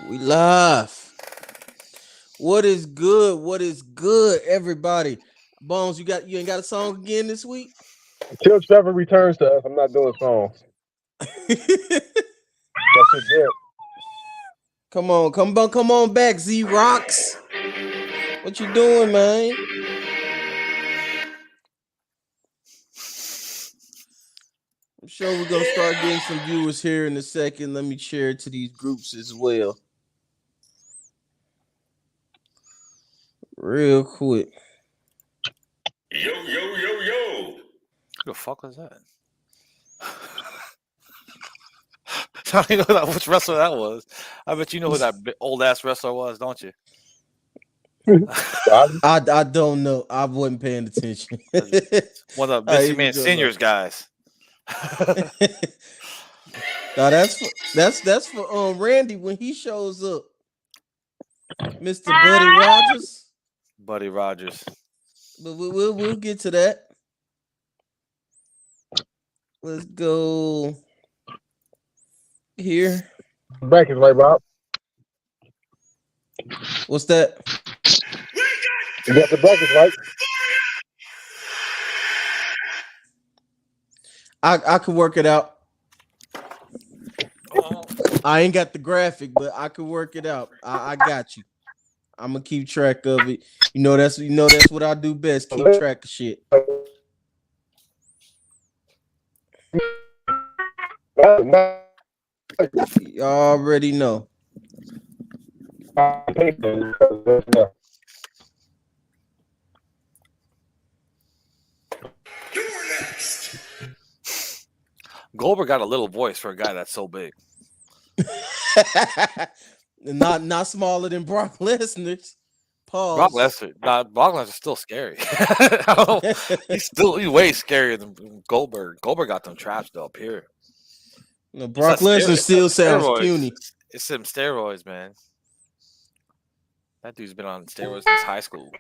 We live. What is good? What is good, everybody? Bones, you ain't got a song again this week? Till Trevor returns to us, I'm not doing songs. That shit dead. come on back, Z Rocks. What you doing, man? I'm sure we're gonna start getting some viewers here in a second. Let me share it to these groups as well. Real quick. Yo, yo, yo, yo. Who the fuck was that? I don't even know which wrestler that was. I bet you know who that old ass wrestler was, don't you? I don't know. I wasn't paying attention. One of the All right, Missy here we Man go, Seniors guys. Now that's for Randy when he shows up. Mr. Buddy Rogers. Buddy Rogers. But we'll get to that. Let's go here. Brackets, right, Rob? What's that? You got the brackets, right? I could work it out. I ain't got the graphic, but I could work it out. I got you. I'm gonna keep track of it. That's what I do best. Keep track of shit. You already know. You're next. Goldberg got a little voice for a guy that's so big. not smaller than Brock Lesnar's. Pause. Brock Lesnar's still scary. He's way scarier than Goldberg. Goldberg got them traps though up here. No, Brock Lesnar still sounds puny. It's some steroids, man. That dude's been on steroids since high school.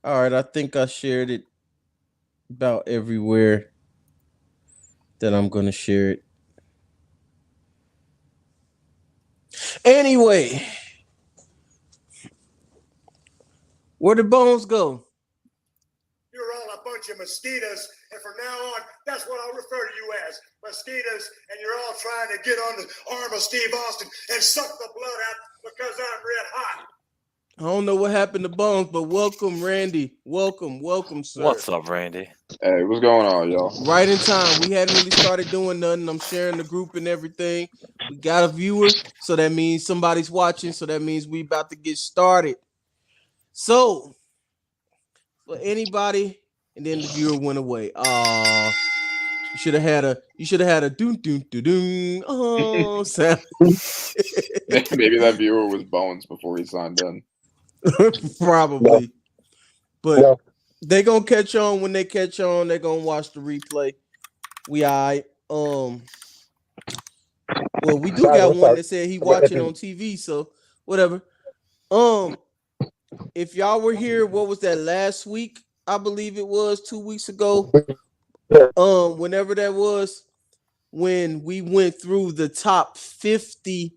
All right, I think I shared it about everywhere that I'm going to share it. Anyway, where the bones go? You're all a bunch of mosquitoes, and from now on, that's what I'll refer to you as, mosquitoes, and you're all trying to get on the arm of Steve Austin and suck the blood out because I'm red hot. I don't know what happened to Bones, but welcome, Randy. Welcome, sir. What's up, Randy? Hey, what's going on, y'all? Right in time. We hadn't really started doing nothing. I'm sharing the group and everything. We got a viewer, so that means somebody's watching. So that means we about to get started. So, for anybody, and then the viewer went away. You should have had a doom doom doom doom. Oh, sound. Maybe that viewer was Bones before he signed in. Probably. But they gonna catch on when they catch on. They're gonna watch the replay. We alright. Well, we do got one that said he watching on TV, so whatever. If y'all were here, what was that last week? I believe it was 2 weeks ago. Whenever that was, when we went through the top 50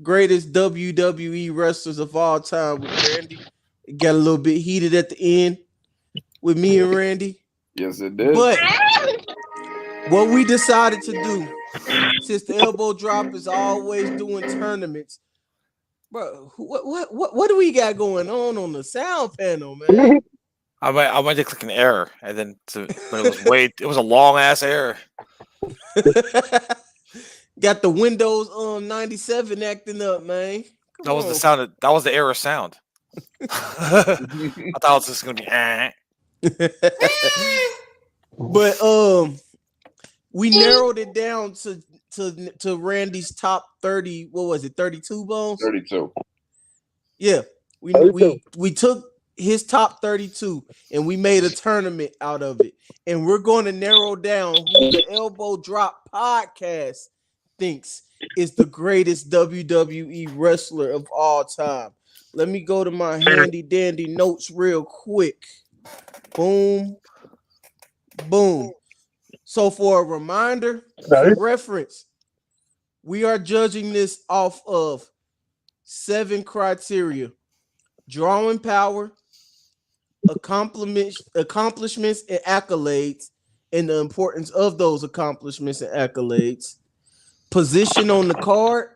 greatest WWE wrestlers of all time with Randy. It got a little bit heated at the end with me and Randy. Yes, it did. But what we decided to do, since the elbow drop is always doing tournaments, bro, what do we got going on the sound panel, man? I went to click an error, and then it was a long ass error. Got the Windows 97 acting up, man. That was the sound. That was the error sound. I thought it was just gonna be. But we narrowed it down to Randy's top 30. What was it? 32 Bones? 32. Yeah, we took his top 32 and we made a tournament out of it, and we're going to narrow down who the Elbow Drop podcast thinks is the greatest WWE wrestler of all time. Let me go to my handy dandy notes real quick. Boom. So for a reminder, Okay. for reference, we are judging this off of 7 criteria: drawing power, accomplishments and accolades, and the importance of those accomplishments and accolades, position on the card,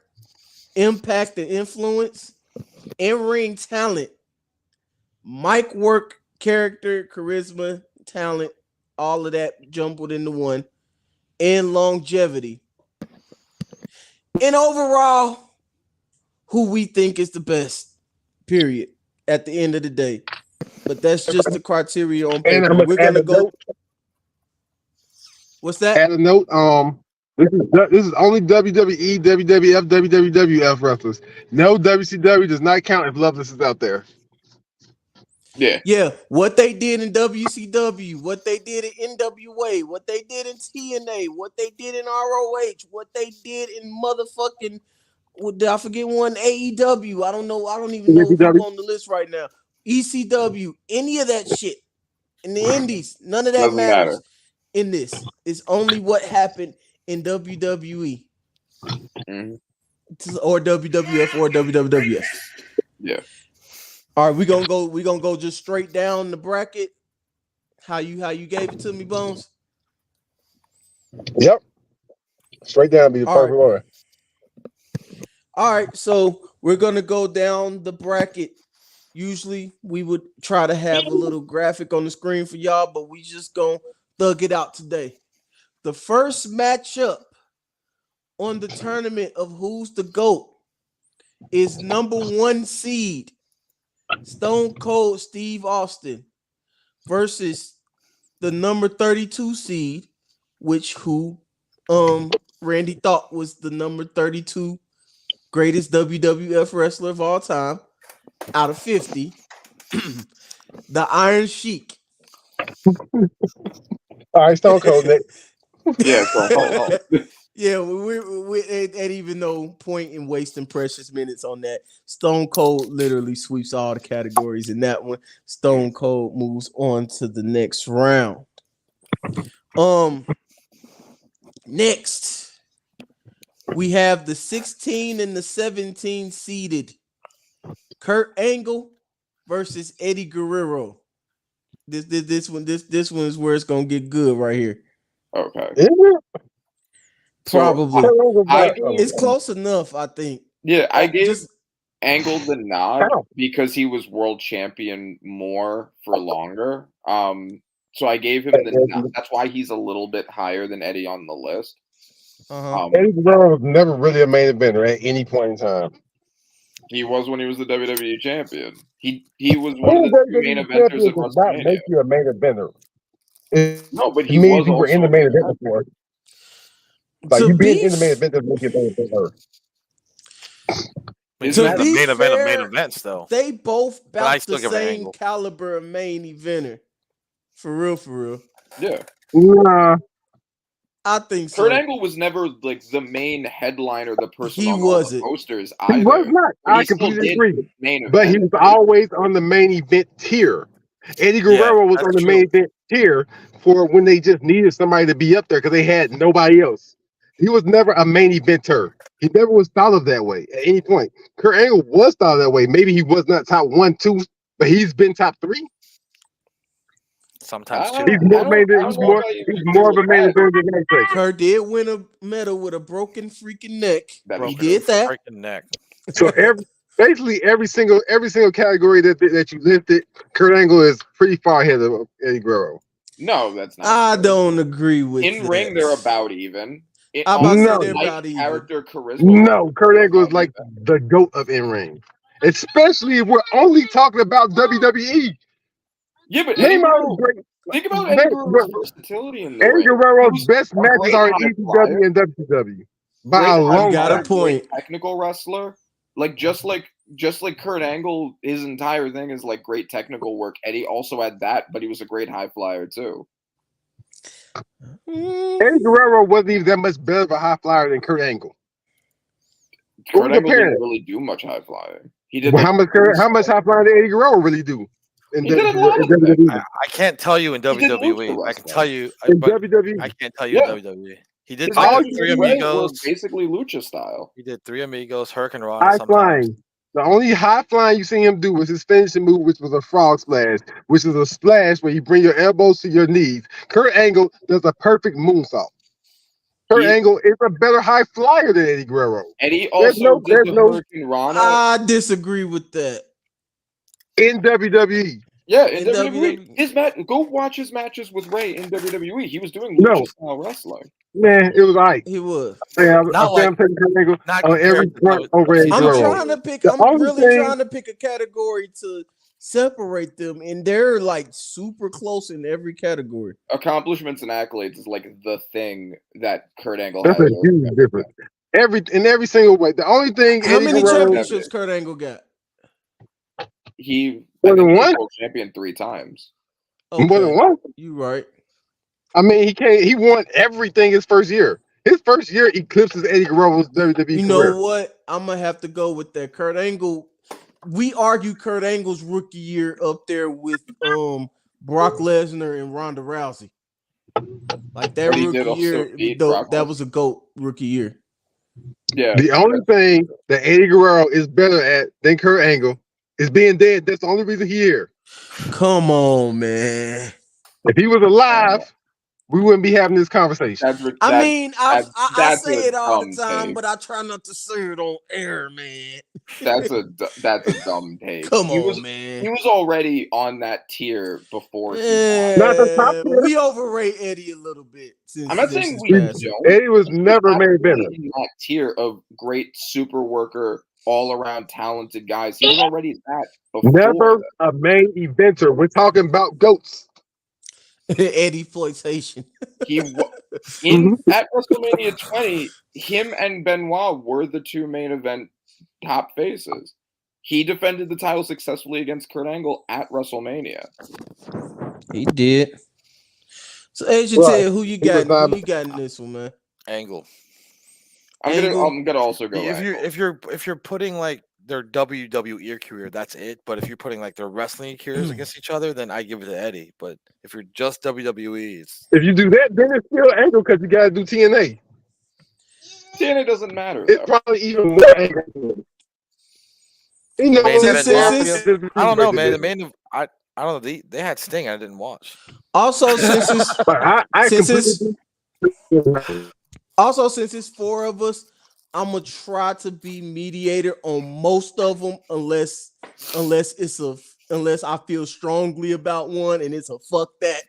impact and influence, in-ring talent, mic work, character, charisma, talent, all of that jumbled into one, and longevity. And overall, who we think is the best, period, at the end of the day. But that's just the criteria on And paper. I'm We're gonna add gonna a go. note. What's that? Add a note. This is only WWE, WWF, WWF wrestlers. No, WCW does not count if Loveless is out there. Yeah. Yeah, what they did in WCW, what they did in NWA, what they did in TNA, what they did in ROH, what they did in motherfucking, did I forget one? AEW. I don't know. I don't even know who's ECW. on the list right now. ECW, any of that shit in the indies, none of that Doesn't matters matter. in this. It's only what happened in WWE Mhm. or WWF or WWF. Yeah. All right, we're gonna go just straight down the bracket. How you gave it to me, Bones? Yep. Straight down be the All perfect order. All right, so we're gonna go down the bracket. Usually we would try to have a little graphic on the screen for y'all, but we just gonna thug it out today. The first matchup on the tournament of Who's the GOAT is number 1 seed Stone Cold Steve Austin versus the number 32 seed, which Randy thought was the number 32 greatest WWF wrestler of all time out of 50, the Iron Sheik. All right, Stone Cold, Nick. Yeah. So, Yeah, we ain't even no point in wasting precious minutes on that. Stone Cold literally sweeps all the categories in that one. Stone Cold moves on to the next round. Next, we have the 16 and the 17 seeded Kurt Angle versus Eddie Guerrero. This one is where it's gonna get good right here. okay. Is it? Probably. It's It's close enough, I think. Yeah, I gave Just Angle the nod How? because he was world champion more for longer. So I gave him the nod. That's why he's a little bit higher than Eddie on the list. Eddie Guerrero was never really a main eventer at any point in time. He was when he was the WWE champion. He was one of the two main eventers at does not WrestleMania. make you a main eventer. It No, but he means was you were in the also main a main event before. Like to you being be in the main event doesn't make you a main eventer. He's To in the be main event of fair, main events, though. they both But I about still the give it same Angle. caliber of main eventer. For real. Yeah. Nah, I think so. Kurt Angle was never like the main headliner, the person He on all the wasn't. posters he either. was not. But I he still completely did agree. main But he event. was always on the main event tier. Eddie Guerrero was that's on the true. main event tier for when they just needed somebody to be up there because they had nobody else. He was never a main eventer. He never was thought of that way at any point. Kurt Angle was thought of that way. Maybe he was not top 1, 2, but he's been top 3. Sometimes I too. He's don't- more I don't- main I event. don't He's know more. if I even He's agree more of a with main that. event than anything. Kurt did win a medal with a broken freaking neck. That He he did that. Freaking neck. So basically every single category that you listed, Kurt Angle is pretty far ahead of Eddie Guerrero. No, that's not. I true. don't agree with In that. ring, they're about even. I'm about to say No. they're Like about even. character charisma. No, Kurt Angle is like the GOAT of in ring, especially if we're only talking about WWE. Yeah, but Eddie Name all Guerrero, the great. think about Name- Eddie Guerrero's versatility in the Eddie ring. He Guerrero's was best a matches great are in high ECW flyer, and WCW by great a high long got a flyer, shot. point. great technical wrestler. Like just like Kurt Angle, his entire thing is like great technical work. Eddie also had that, but he was a great high flyer too. Eddie Guerrero wasn't even that much better of a high flyer than Kurt Angle. What Kurt we Angle comparing? didn't really do much high flying. He did Well, like how much high flyer did Eddie Guerrero really do? in He did a lot of WWE. I can't tell you in did lucha WWE. I can wrestling. tell you, In but WWE. I can't tell you Yeah. in WWE. He did His like all the matches Three with Ray were Amigos. basically lucha style. He did Three Amigos, Hurricane Rana High sometimes. flying. The only high flying you see him do was his finishing move, which was a frog splash, which is a splash where you bring your elbows to your knees. Kurt Angle does a perfect moonsault. Kurt He- Angle is a better high flyer than Eddie Guerrero. Eddie There's also no- did there's the no- Hurricane Rana. I disagree with that. In WWE. Yeah, in in WWE. WWE. His go watch his matches with Ray in WWE. He was doing No. lucha style wrestling. Man, it was like He was. I'm Not like- taking Kurt Angle Not on every compared to point over Eddie I'm Guerrero. trying to pick. The I'm only really thing- trying to pick a category to separate them, and they're like super close in every category. Accomplishments and accolades is like the thing that Kurt Angle That's has. a huge difference. In every single way. The only thing How Eddie many Guerrero championships Kurt Angle got? He More I than think he was one? world champion 3 times. more than one. You right. I mean, he won everything his first year. His first year eclipses Eddie Guerrero's WWE You know career. what? I'm gonna have to go with that. Kurt Angle. We argue Kurt Angle's rookie year up there with Brock Lesnar and Ronda Rousey. Like that But he did rookie also year, beat though, Brock that Lesnar. was a GOAT rookie year. Yeah. The only thing that Eddie Guerrero is better at than Kurt Angle is being dead. That's the only reason he's here. Come on, man. If he was alive, we wouldn't be having this conversation. I mean, I that's say a it all the dumb time, take. but I try not to say it on air, man. that's a dumb take. Come He on, was man. he was already on that tier before. he won. Not the top tier. We overrate Eddie a little bit. I'm not since saying his we passing. don't. Eddie was never made better. Absolutely in that tier of great super worker, all around talented guys. He was already that before. Never that. a main eventer. We're talking about goats. Eddie Floytation. He at WrestleMania 20, him and Benoit were the 2 main event top faces. He defended the title successfully against Kurt Angle at WrestleMania. He did. So, Asian Right. Ted, who you was got? not- Who you got in this one, man? Angle. Angle? I'm gonna also go. If you're putting like their WWE career, that's it. But if you're putting like their wrestling careers against each other, then I give it to Eddie. But if you're just WWE, it's If you do that, then it's still Angle because you got to do TNA. TNA doesn't matter. It's Though. probably even more Angle. You know, Main event I don't know, man. The main I don't know. They had Sting. I didn't watch. Also, since it's But I Since it's- completely. since it's 4 of us, I'm gonna try to be mediator on most of them, unless I feel strongly about one and it's a fuck that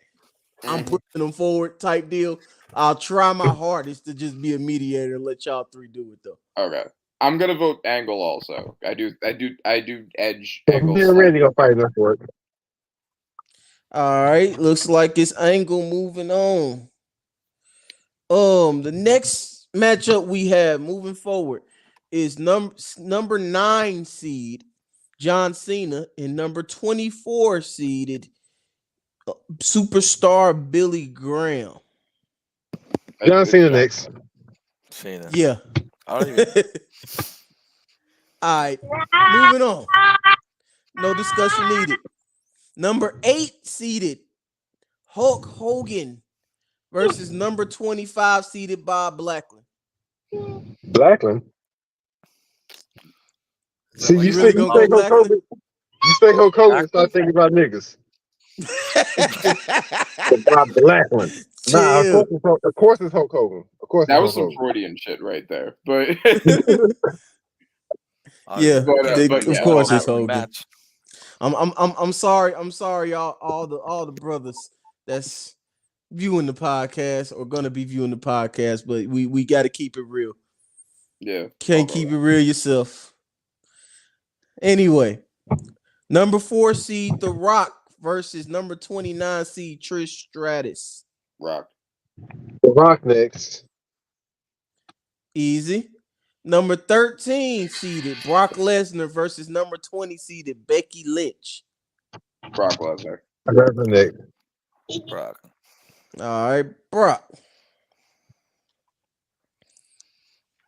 I'm pushing them forward type deal. I'll try my hardest to just be a mediator and let y'all 3 do it though. Okay, I'm gonna vote Angle. Also, I do edge Me Angle. and Randy gonna fight enough for it. All right, looks like it's Angle moving on. The next matchup we have moving forward is number 9 seed John Cena and number 24 seeded superstar Billy Graham. John Cena next. Cena. Yeah. I don't even. All right, moving on. No discussion needed. Number 8 seeded Hulk Hogan versus number 25 seeded Bob Backlund. Blackland. See, like you really think gonna go Hulk Hogan? You think Hulk Hogan start thinking about niggas? About Blackland. Nah, Chill. of course it's Hulk Hogan. Of course That it's was some Hulk Hogan. Freudian shit right there, but Yeah, but of yeah, course I'll it's have a Hogan. Match. I'm sorry, y'all, all the brothers that's viewing the podcast or gonna be viewing the podcast, but we got to keep it real. yeah. Can't keep it real yourself. Anyway, number 4 seed The Rock versus number 29 seed Trish Stratus. Rock. The Rock next. Easy. Number 13 seeded Brock Lesnar versus number 20 seeded Becky Lynch. Brock Lesnar. Lesnar next. Brock. All right, Brock.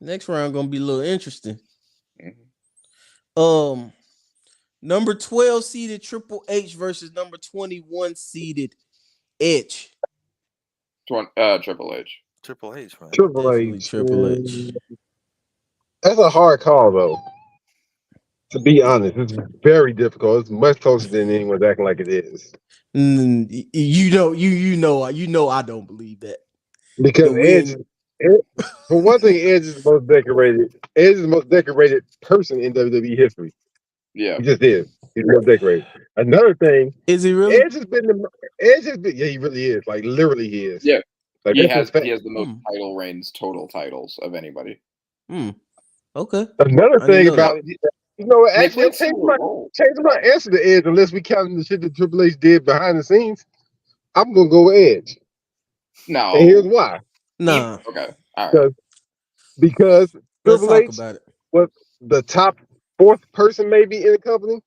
Next round gonna be a little interesting. Number 12 seeded Triple H versus number 21 seeded Edge. Triple H. Triple H, man. Triple Definitely H. Triple H. That's a hard call, though. To be honest, it's very difficult. It's much closer than anyone's acting like it is. You know, I don't believe that. Because Edge, for one thing, Edge is the most decorated. Edge is the most decorated person in WWE history. Yeah. He just is. He's the most decorated. Another thing, Is he really? Edge has been. Yeah, he really is. Like literally, he is. Yeah. Like He that's a has fact. the most title reigns, total titles of anybody. Okay. Another I thing didn't know about it, you know, They actually, played similar roles. change my answer to Edge unless we count the shit that Triple H did behind the scenes. I'm gonna go with Edge, No. and here's why. Nah. Okay. All right. Because Let's Triple talk H about it. was the top fourth person maybe in the company.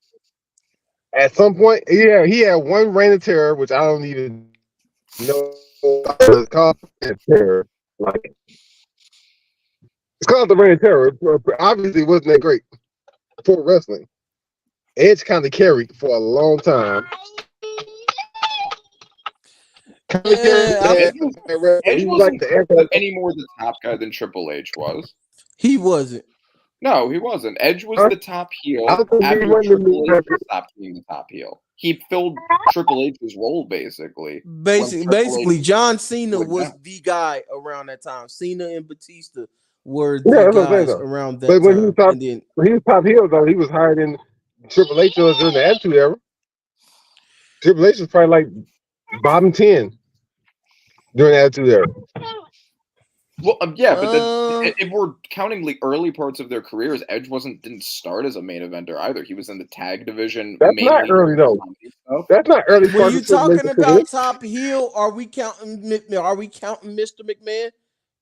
At some point, he had one reign of terror, which I don't even know what it's called. Terror, like it's called the reign of terror. Obviously, it wasn't that great for wrestling. Edge kind of carried for a long time. Edge He was like wasn't the any more the top guy than Triple H was. He wasn't. No, he wasn't. Edge was the top heel I don't think he after wanted Triple to H stopped being the top heel. He filled Triple H's role basically. Basically, John Cena went was down. the guy around that time. Cena and Batista were the Yeah, that's what I'm saying, guys though. around that But when time. he was top, And then when he was top heel, though, he was higher than Triple H was during the Attitude Era. Triple H was probably like bottom 10 during the Attitude Era. Well, yeah, but then, if we're counting the early parts of their careers, Edge didn't start as a main eventer either. He was in the tag division. That's not early, though. Stuff. That's not early. when part you of Triple talking H's about career. top heel, are we counting Mr. McMahon?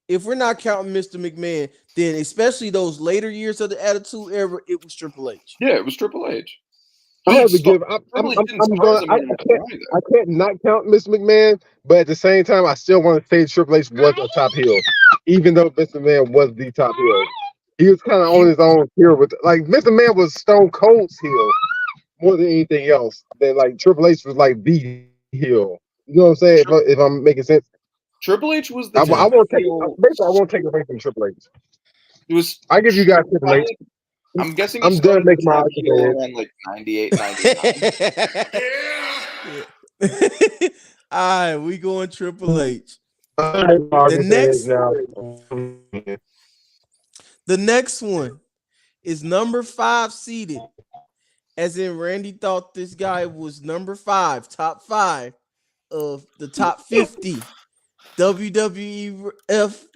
If we're not counting Mr. McMahon, then especially those later years of the Attitude Era, it was Triple H. Yeah, it was Triple H. I have to give. Triple H didn't start as a main eventer either. I can't not count Mr. McMahon, but at the same time, I still want to say Triple H was a top heel, even though Mr. McMahon was the top heel. He was kind of on his own here with like Mr. McMahon was Stone Cold's heel more than anything else. Then like Triple H was like the heel. You know what I'm saying? If I'm making sense. Triple H was the I top won't take. heel. Basically, I won't take away from Triple H. It was. I give you guys Triple H. I'm guessing I'm he done started making my top heel argument. around like 98, 99. All right, we going Triple H. The The next one is number 5 seeded. As in, Randy thought this guy was number 5, top 5 of the top 50 WWF,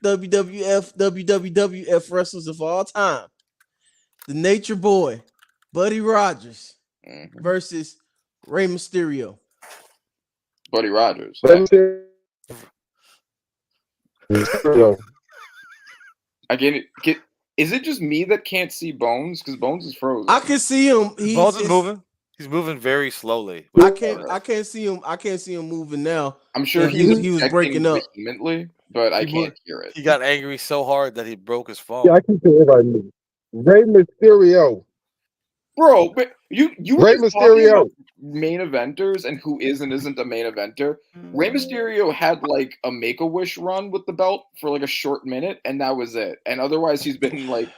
WWF wrestlers of all time. The Nature Boy, Buddy Rogers versus Rey Mysterio. Buddy Rogers. I get. Is it just me that can't see Bones? Because Bones is frozen. I can see him. Bones is moving. He's moving very slowly. I can't see him. I can't see him moving now. I'm sure he was breaking up vehemently, but I can't hear it. He got angry so hard that he broke his phone. Yeah, I keep saying everybody moving. Rey Mysterio. Bro, but you Rey were just talking Mysterio. about main eventers and who is and isn't a main eventer. Rey Mysterio had like a Make-A-Wish run with the belt for like a short minute, and that was it. And otherwise, he's been like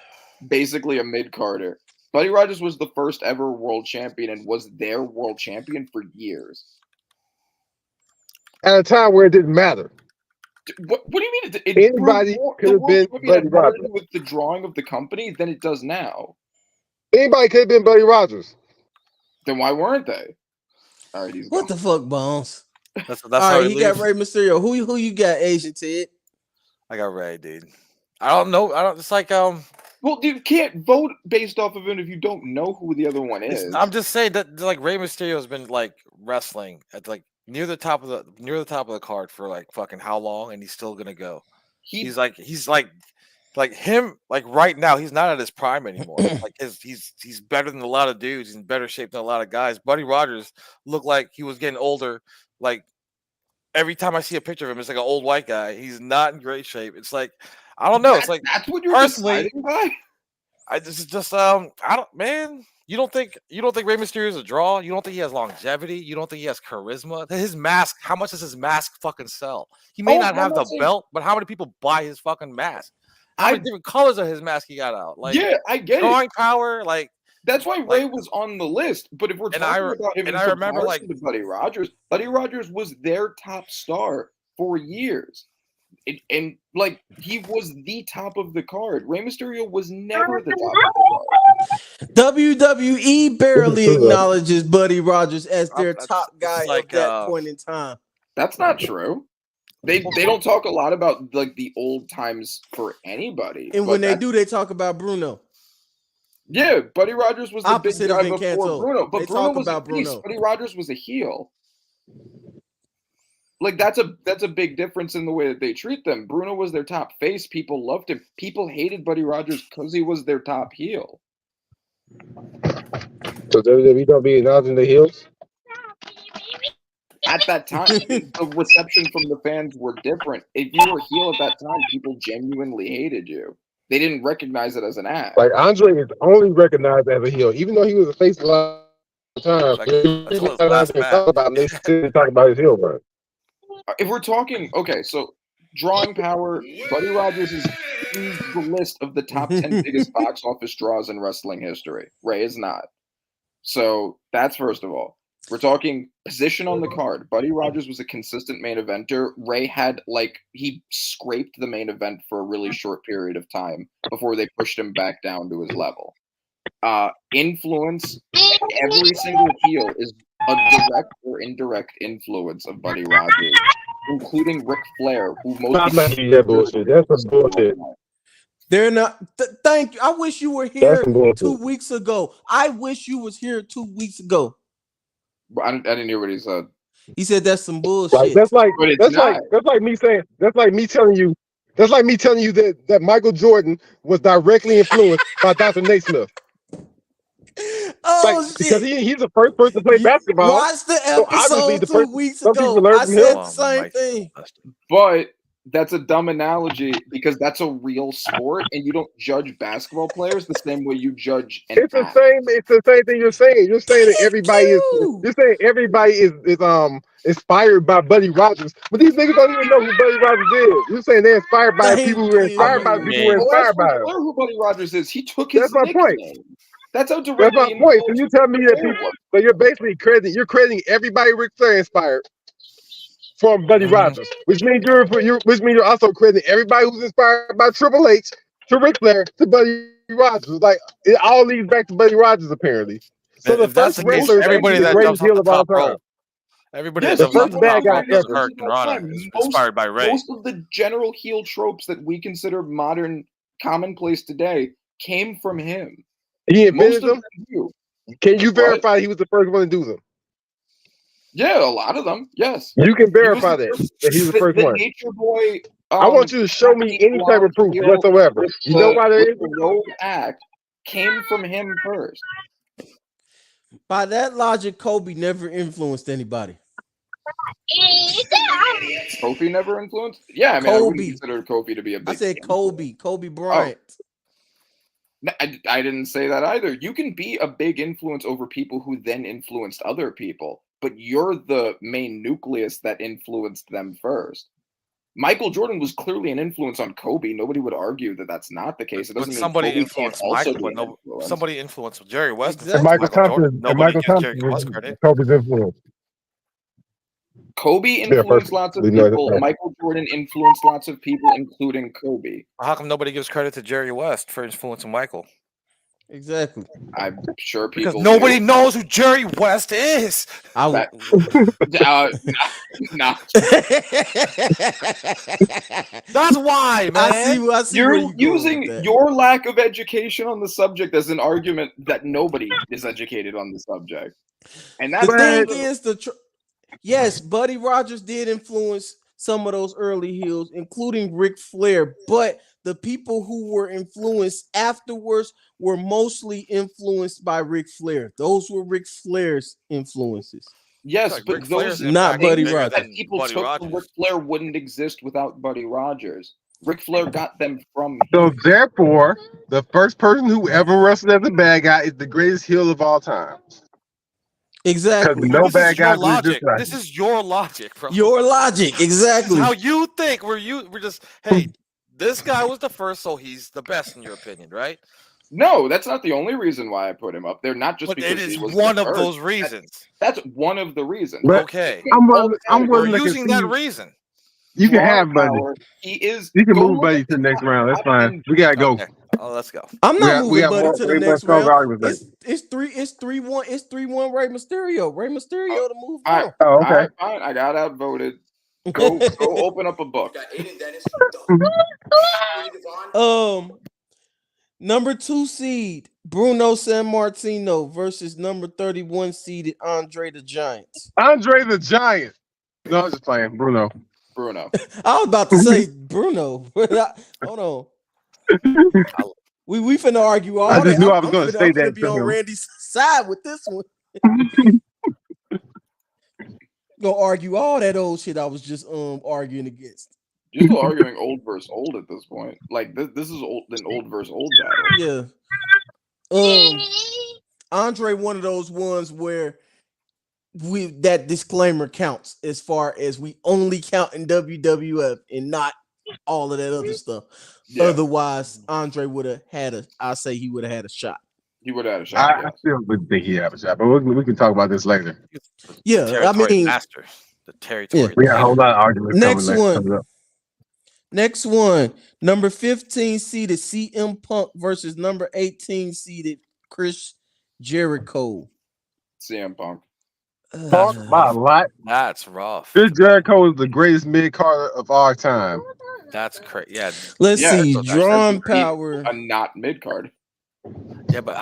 basically a mid-carder. Buddy Rogers was the first ever world champion and was their world champion for years. At a time where it didn't matter. What do you mean? Anybody could have been Buddy Rogers. With the drawing of the company than it does now. Anybody could have been Buddy Rogers. Then why weren't they? All right, he's What gone. the fuck, Bones? That's All how right, he got Rey Mysterio. Who you got, Asian Ted? I got Ray, dude. I don't know. It's like Well, you can't vote based off of it if you don't know who the other one is. I'm just saying that like Rey Mysterio has been like wrestling at like near the top of the card for like fucking how long, and he's still gonna go. He's like him like right now. He's not at his prime anymore. Like he's better than a lot of dudes. He's in better shape than a lot of guys. Buddy Rogers looked like he was getting older. Like every time I see a picture of him, it's like an old white guy. He's not in great shape. It's like I don't know. It's like that's what you're personally, deciding by. I just I don't, man. You don't think Rey Mysterio is a draw? You don't think he has longevity? You don't think he has charisma? His mask, how much does his mask fucking sell? He may not have the belt, but how many people buy his fucking mask? How many different colors of his mask he got out? Like, yeah, I get drawing it. power, like that's why Ray was on the list. But if we're talking about him, I remember like Buddy Rogers was their top star for years. And like he was the top of the card. Rey Mysterio was never the top of the card. WWE barely acknowledges Buddy Rogers as their top guy at that point in time. That's not true. They don't talk a lot about like the old times for anybody. And when they do, they talk about Bruno. Yeah, Buddy Rogers was the opposite big guy of before Encanto. Bruno. But They Bruno talk was about a face. Bruno. Buddy Rogers was a heel. Like that's a big difference in the way that they treat them. Bruno was their top face. People loved him. People hated Buddy Rogers because he was their top heel. So WWE don't be acknowledging the heels? At that time, the reception from the fans were different. If you were heel at that time, people genuinely hated you. They didn't recognize it as an act. Like Andre is only recognized as a heel, even though he was a face a lot of times. Talk about his heel run. If we're talking, okay, so drawing power, Buddy Rogers is in the list of the top 10 biggest box office draws in wrestling history. Ray is not. So that's first of all. We're talking position on the card. Buddy Rogers was a consistent main eventer. Ray had, like, he scraped the main event for a really short period of time before they pushed him back down to his level. Influence, every single heel is a direct or indirect influence of Buddy Rogers, including Ric Flair, who most that bullshit. That's some bullshit. They're not. Thank you. I wish you were here 2 weeks ago. I wish you was here 2 weeks ago. I didn't hear what he said. He said that's some bullshit. Like, that's like me saying that's like me telling you that Michael Jordan was directly influenced by Dr. Naismith. Oh, shit. Because he's the first person to play basketball. Watch the episode 2 weeks ago. I said the same thing. But that's a dumb analogy because that's a real sport, and you don't judge basketball players the same way you judge. It's the same thing you're saying. You're saying that everybody is inspired by Buddy Rogers, but these niggas don't even know who Buddy Rogers is. You're saying they're inspired by people who are inspired by people who are inspired by him. Who Buddy Rogers is? He took his. That's my point. That's how direct. That's my point. So you tell me that people. So you're basically crediting everybody Ric Flair inspired from Buddy Rogers, which means you're also crediting everybody who's inspired by Triple H to Ric Flair to Buddy Rogers. Like it all leads back to Buddy Rogers apparently. So the first wrestler, everybody that jumps off the top rope. Everybody the first bad guy ever inspired by Ray. Most of the general heel tropes that we consider modern commonplace today came from him. He invented them. Can you verify he was the first one to do them? Yeah, a lot of them. Yes, you can verify that he was the first one. Nature Boy. I want you to show me any type of proof whatsoever. You know why that is? The road act came from him first. By that logic, Kobe never influenced anybody. Kofi never influenced? Yeah, I mean, I wouldn't consider Kofi to be a big. I said Kobe Bryant. Oh. I didn't say that either. You can be a big influence over people who then influenced other people, but you're the main nucleus that influenced them first. Michael Jordan was clearly an influence on Kobe. Nobody would argue that that's not the case. It doesn't mean somebody Kobe influenced Michael, but somebody influenced Jerry West. Exactly. Michael Thompson. Michael Thompson was Kobe's influence. Kobe influenced lots of people. Michael Jordan influenced lots of people, including Kobe. How come nobody gives credit to Jerry West for influencing Michael? Exactly. I'm sure people because nobody knows who Jerry West is. No. That's why, man. I see You're using your lack of education on the subject as an argument that nobody is educated on the subject. And that's the thing is yes, Buddy Rogers did influence some of those early heels, including Ric Flair, but the people who were influenced afterwards were mostly influenced by Ric Flair. Those were Ric Flair's influences. Yes, like but those not Buddy Rogers. that people took from Ric Flair wouldn't exist without Buddy Rogers. Ric Flair got them from So him. therefore, the first person who ever wrestled as a bad guy is the greatest heel of all time. Exactly. No This bad is your guys were just logic. like This is your logic, bro. Your logic, This is exactly. how you think. We're just, hey, this guy was the first, so he's the best in your opinion, right? No, that's not the only reason why I put him up there. Not just But because it is he was one the of first. those reasons. That's one of the reasons. But Okay. I'm All willing, the I'm time, willing We're to using that concede. reason. You can Draw have Buddy. power. He is. You can go move look Buddy at to the next top round. That's five fine. and- We gotta go. Okay. Oh, let's go. I'm not We moving have Buddy more- to the way next more round. arguments It's 3-1. It's 3-1 Rey Mysterio. Rey Mysterio to move All right. on. Oh, All okay. right, fine. I got outvoted. Go open up a book. Got Aiden Dennis. Number 2 seed Bruno Sammartino versus number 31 seeded Andre the Giant. Andre the Giant. No, I'm just playing. Bruno. Bruno. I was about to say Bruno. Hold on. We finna argue all I just that. knew I was gonna finna- say I'm finna that be to on him. Randy's side with this one. Gonna argue all that old shit I was just arguing against. You're still arguing old versus old at this point. Like this is old an old versus old battle. Yeah. Andre, one of those ones where that disclaimer counts as far as we only count in WWF and not all of that other stuff. Yeah, Otherwise, Andre would have had he would have had a shot. he would have had a shot. I still would think he have a shot, but we can talk about this later. Yeah, I Territory mean, master. The territory. We got a whole lot of arguments. Next coming one. up. next one, number 15 seeded CM Punk versus number 18 seeded Chris Jericho. CM Punk. Talk by a lot. That's rough. Chris Jericho is the greatest mid carder of our time. That's crazy. Yeah, Let's Yeah, see, so that's drawing pretty- power. A not mid card. yeah, but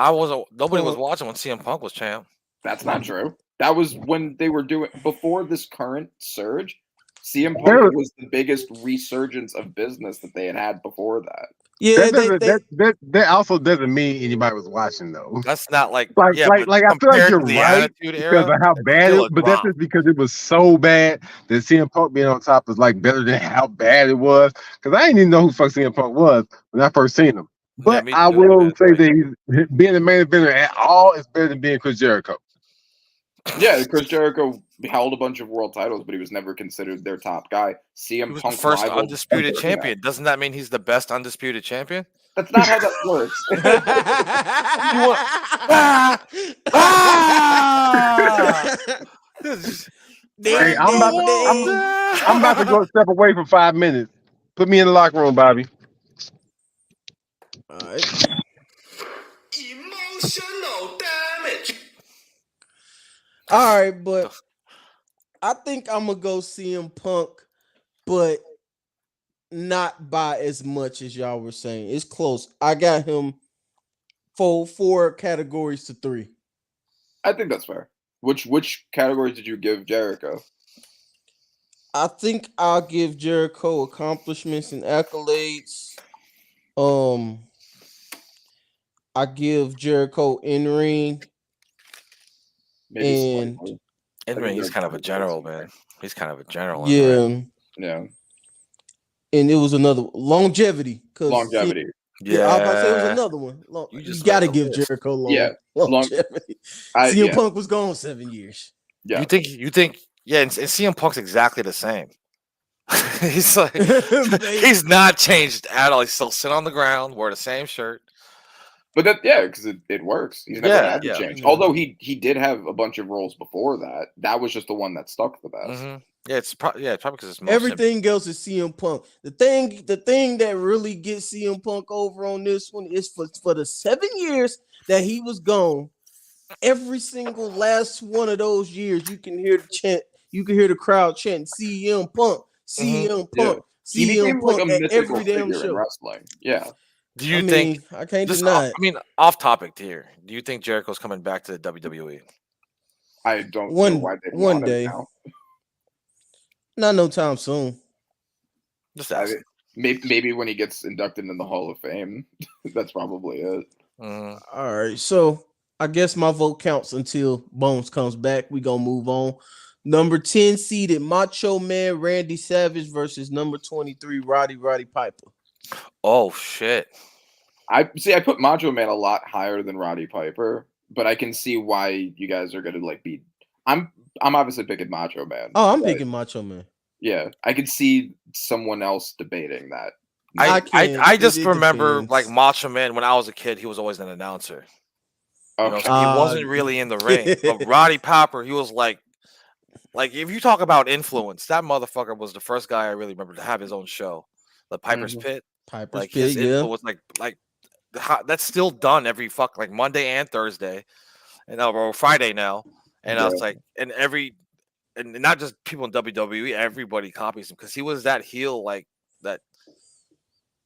nobody was watching when CM Punk was champ. That's not true. That was when they were doing before this current surge. CM Punk There- was the biggest resurgence of business that they had before that. Yeah, That also doesn't mean anybody was watching though. That's not like Like, yeah, like, but I feel like compared you're to the right Attitude because Era, of how bad still it. a But that's drop. just because it was so bad that CM Punk being on top is like better than how bad it was. Because I didn't even know who fuck CM Punk was when I first seen him. But me I too, will man, say right. that being a main eventer at all is better than being Chris Jericho. Yeah, Chris Jericho held a bunch of world titles, but he was never considered their top guy. CM He was Punk the first rivaled undisputed everything else. champion. Doesn't that mean he's the best undisputed champion? That's not how that works. Hey, I'm about to go step away for 5 minutes. Put me in the locker room, Bobby. All right. Emotional damage. All right, but I think I'm gonna go CM Punk, but not by as much as y'all were saying. It's close. I got him four categories to 3. I think that's fair. Which categories did you give Jericho? I think I'll give Jericho accomplishments and accolades. I give Jericho in ring. Maybe And- slightly. Anyway, he's kind of a general, man. He's kind of a general. Yeah, Yeah, and it was another longevity. longevity. Yeah, I was about to say it was another one. You You just got to read the give list. Jericho Yeah, longevity. I, CM yeah, Punk was gone 7 years. yeah. You think, yeah, and CM Punk's exactly the same. He's like, he's not changed at all. He's still sitting on the ground, wear the same shirt. But that, yeah, because it works. He's never Yeah, had to yeah. change. Although he did have a bunch of roles before that. That was just the one that stuck the best. Mhm. Yeah, it's probably because it's more Everything else is CM Punk. The thing that really gets CM Punk over on this one is for the 7 years that he was gone. Every single last one of those years, you can hear the chant. You can hear the crowd chanting CM Punk, CM Punk, He became CM like a Punk at mythical every damn figure in show. wrestling. Yeah. Do you I think? mean, I can't Just deny it. off topic here. Do you think Jericho's coming back to the WWE? I don't know One- why they one want him day. now. Not no time soon. Just ask. Maybe when he gets inducted in the Hall of Fame. That's probably it. Mhm. All right, so I guess my vote counts until Bones comes back. We gonna move on. Number 10 seeded Macho Man Randy Savage versus number 23 Roddy Piper. Oh shit. I put Macho Man a lot higher than Roddy Piper, but I can see why you guys are gonna like be. I'm obviously picking Macho Man. Oh, I'm but picking Macho Man. yeah, I could see someone else debating that. I just it remember depends. like Macho Man when I was a kid, he was always an announcer. You know, Okay. so he wasn't really in the ring. But Roddy Piper, he was like if you talk about influence, that motherfucker was the first guy I really remember to have his own show, the Piper's Mhm. Pit. Piper's Like Pit, his yeah. influence, that's still done every like Monday and Thursday, and or Friday now. And I was like, and not just people in WWE, everybody copies him because he was that heel, like that.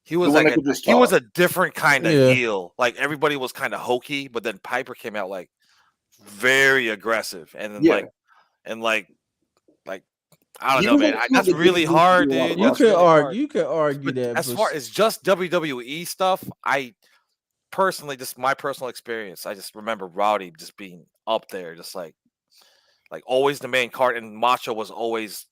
He was The one like that could just he was talk. a different kind of Yeah. heel. Like everybody was kind of hokey, but then Piper came out like very aggressive, and then Yeah. I don't He know, was man. like That's the really dude who hard, used to do a lot of dude. You That's can really hard. argue. You can argue But that. as but far as just WWE stuff, I personally, just my personal experience, I just remember Rowdy just being up there, just like always the main card, and Macho was always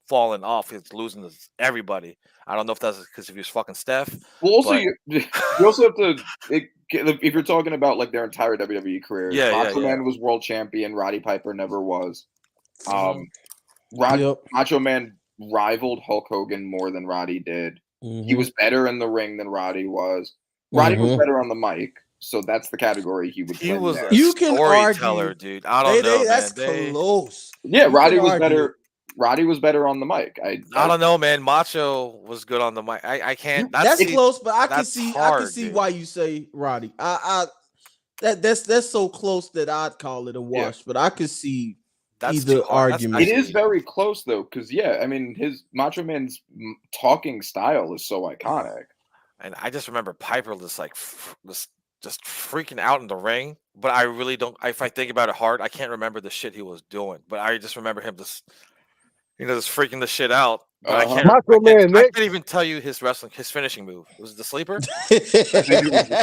falling off. He's losing to everybody. I don't know if that's because he was fucking Steph. Well, also but- you also have to if you're talking about like their entire WWE career. Yeah, Macho yeah. Man was world champion. Roddy Piper never was. Mhm. Yep. Macho Man rivaled Hulk Hogan more than Roddy did. Mm-hmm. He was better in the ring than Roddy was. Roddy was better on the mic, so that's the category he would. He win was there. a You can storyteller, argue. dude. I don't know, That's man. close. Yeah, You Roddy can was argue better. Roddy was better on the mic. I don't know, man. Macho was good on the mic. I can't. That's close, but I can that's see. I hard, can see dude. why you say Roddy. That's so close that I'd call it a wash. But I could see That's either too hard. argument. It is very close though, because I mean, his Macho Man's talking style is so iconic. And I just remember Piper just like just freaking out in the ring. But I really don't. If I think about it hard, I can't remember the shit he was doing. But I just remember him just freaking the shit out. But I can't. Macho Man, I Nick. can't even tell you his finishing move. Was it the sleeper? For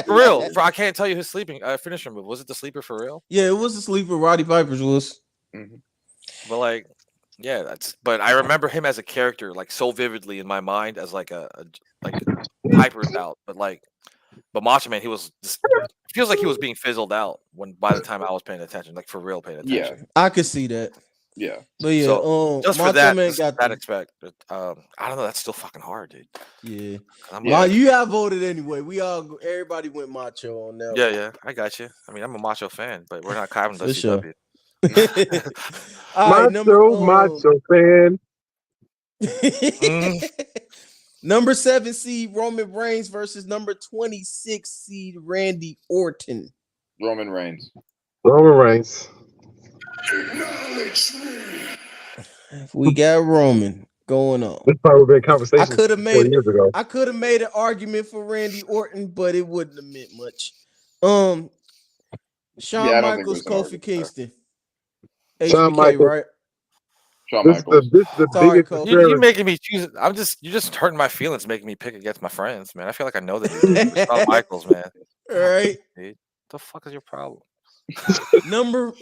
For real? I can't tell you his finishing move. Was it the sleeper for real? Yeah, it was a sleeper. Roddy Piper's was. But but I remember him as a character like so vividly in my mind as like Piper's out, but Macho Man, he was just feels like he was being fizzled out by the time I was paying attention, like for real paying attention. Yeah, I could see that. yeah. But yeah, So, just Macho for that, Man just got that the, expect. I don't know. That's still fucking hard, dude. yeah. I'm Well, like, you have voted anyway. Everybody went Macho on that. yeah, I got you. I mean, I'm a Macho fan, but we're not covering For the sure. CW. All right, Macho fan. Number 7 seed Roman Reigns versus number 26 seed Randy Orton. Roman Reigns. Roman Reigns. Acknowledge me. We got Roman going on. This probably been a conversation. I could have 4 made years ago. I could have made an argument for Randy Orton, but it wouldn't have meant much. Shawn Yeah, I don't think Michaels, there's an Kofi argument there. Kingston. Shawn HBK, Michaels. right? Shawn This is Michaels. the Sorry, biggest. Cole. You're making me choose. You're just hurting my feelings, making me pick against my friends, man. I feel like I know that. It's Shawn Michaels, man. All right. Dude, the fuck is your problem? Number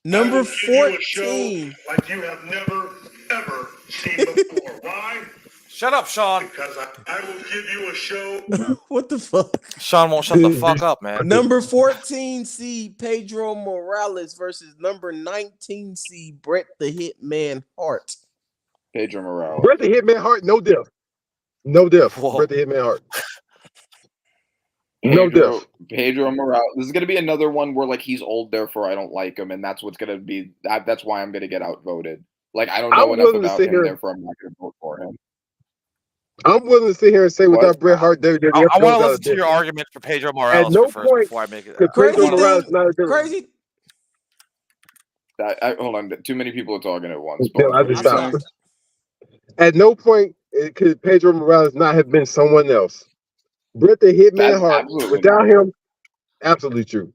I will give you a show 14. like you have never, ever seen before. Why? Shut up, Sean. Because I will give you a show. What the fuck? Sean won't shut the fuck up, man. Number 14 seed Pedro Morales versus number 19 seed Bret the Hitman Hart. Pedro Morales. Bret the Hitman Hart, no diff. No diff. Whoa. Bret the Hitman Hart. No diff. Pedro Morales. This is gonna be another one where like he's old, therefore I don't like him, and that's what's gonna be. That's why I'm gonna get outvoted. Like I don't know I'm enough willing to about sit him, here- therefore I'm not gonna vote for him. I'm willing to sit here and say What? without Bret Hart, WWE I goes want to out listen of to your business. argument for Pedro Morales no first point before I make it. Because Crazy Pedro Morales thing- is not a good. Crazy. Hold on, too many people are talking at once. Yeah, I just I'm stopped. At no point could Pedro Morales not have been someone else. Bret the Hitman That's Hart, absolutely without not. him, absolutely true.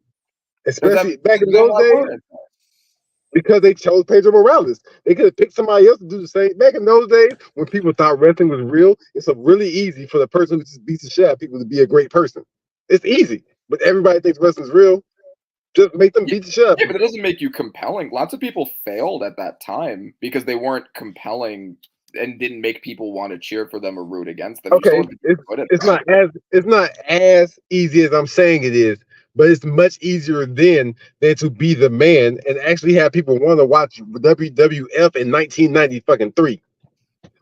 Especially back in those days, because they chose Pedro Morales. They could have picked somebody else to do the same. Back in those days, when people thought wrestling was real, it's really easy for the person who just beats the shit out of people to be a great person. It's easy, but everybody thinks wrestling's real. Just make them beat the shit out Yeah, of but it doesn't make you compelling. Lots of people failed at that time because they weren't compelling and didn't make people want to cheer for them or root against them. You still Okay, have to be good at it's that. not as easy as I'm saying it is, but it's much easier than to be the man and actually have people want to watch WWF in 1993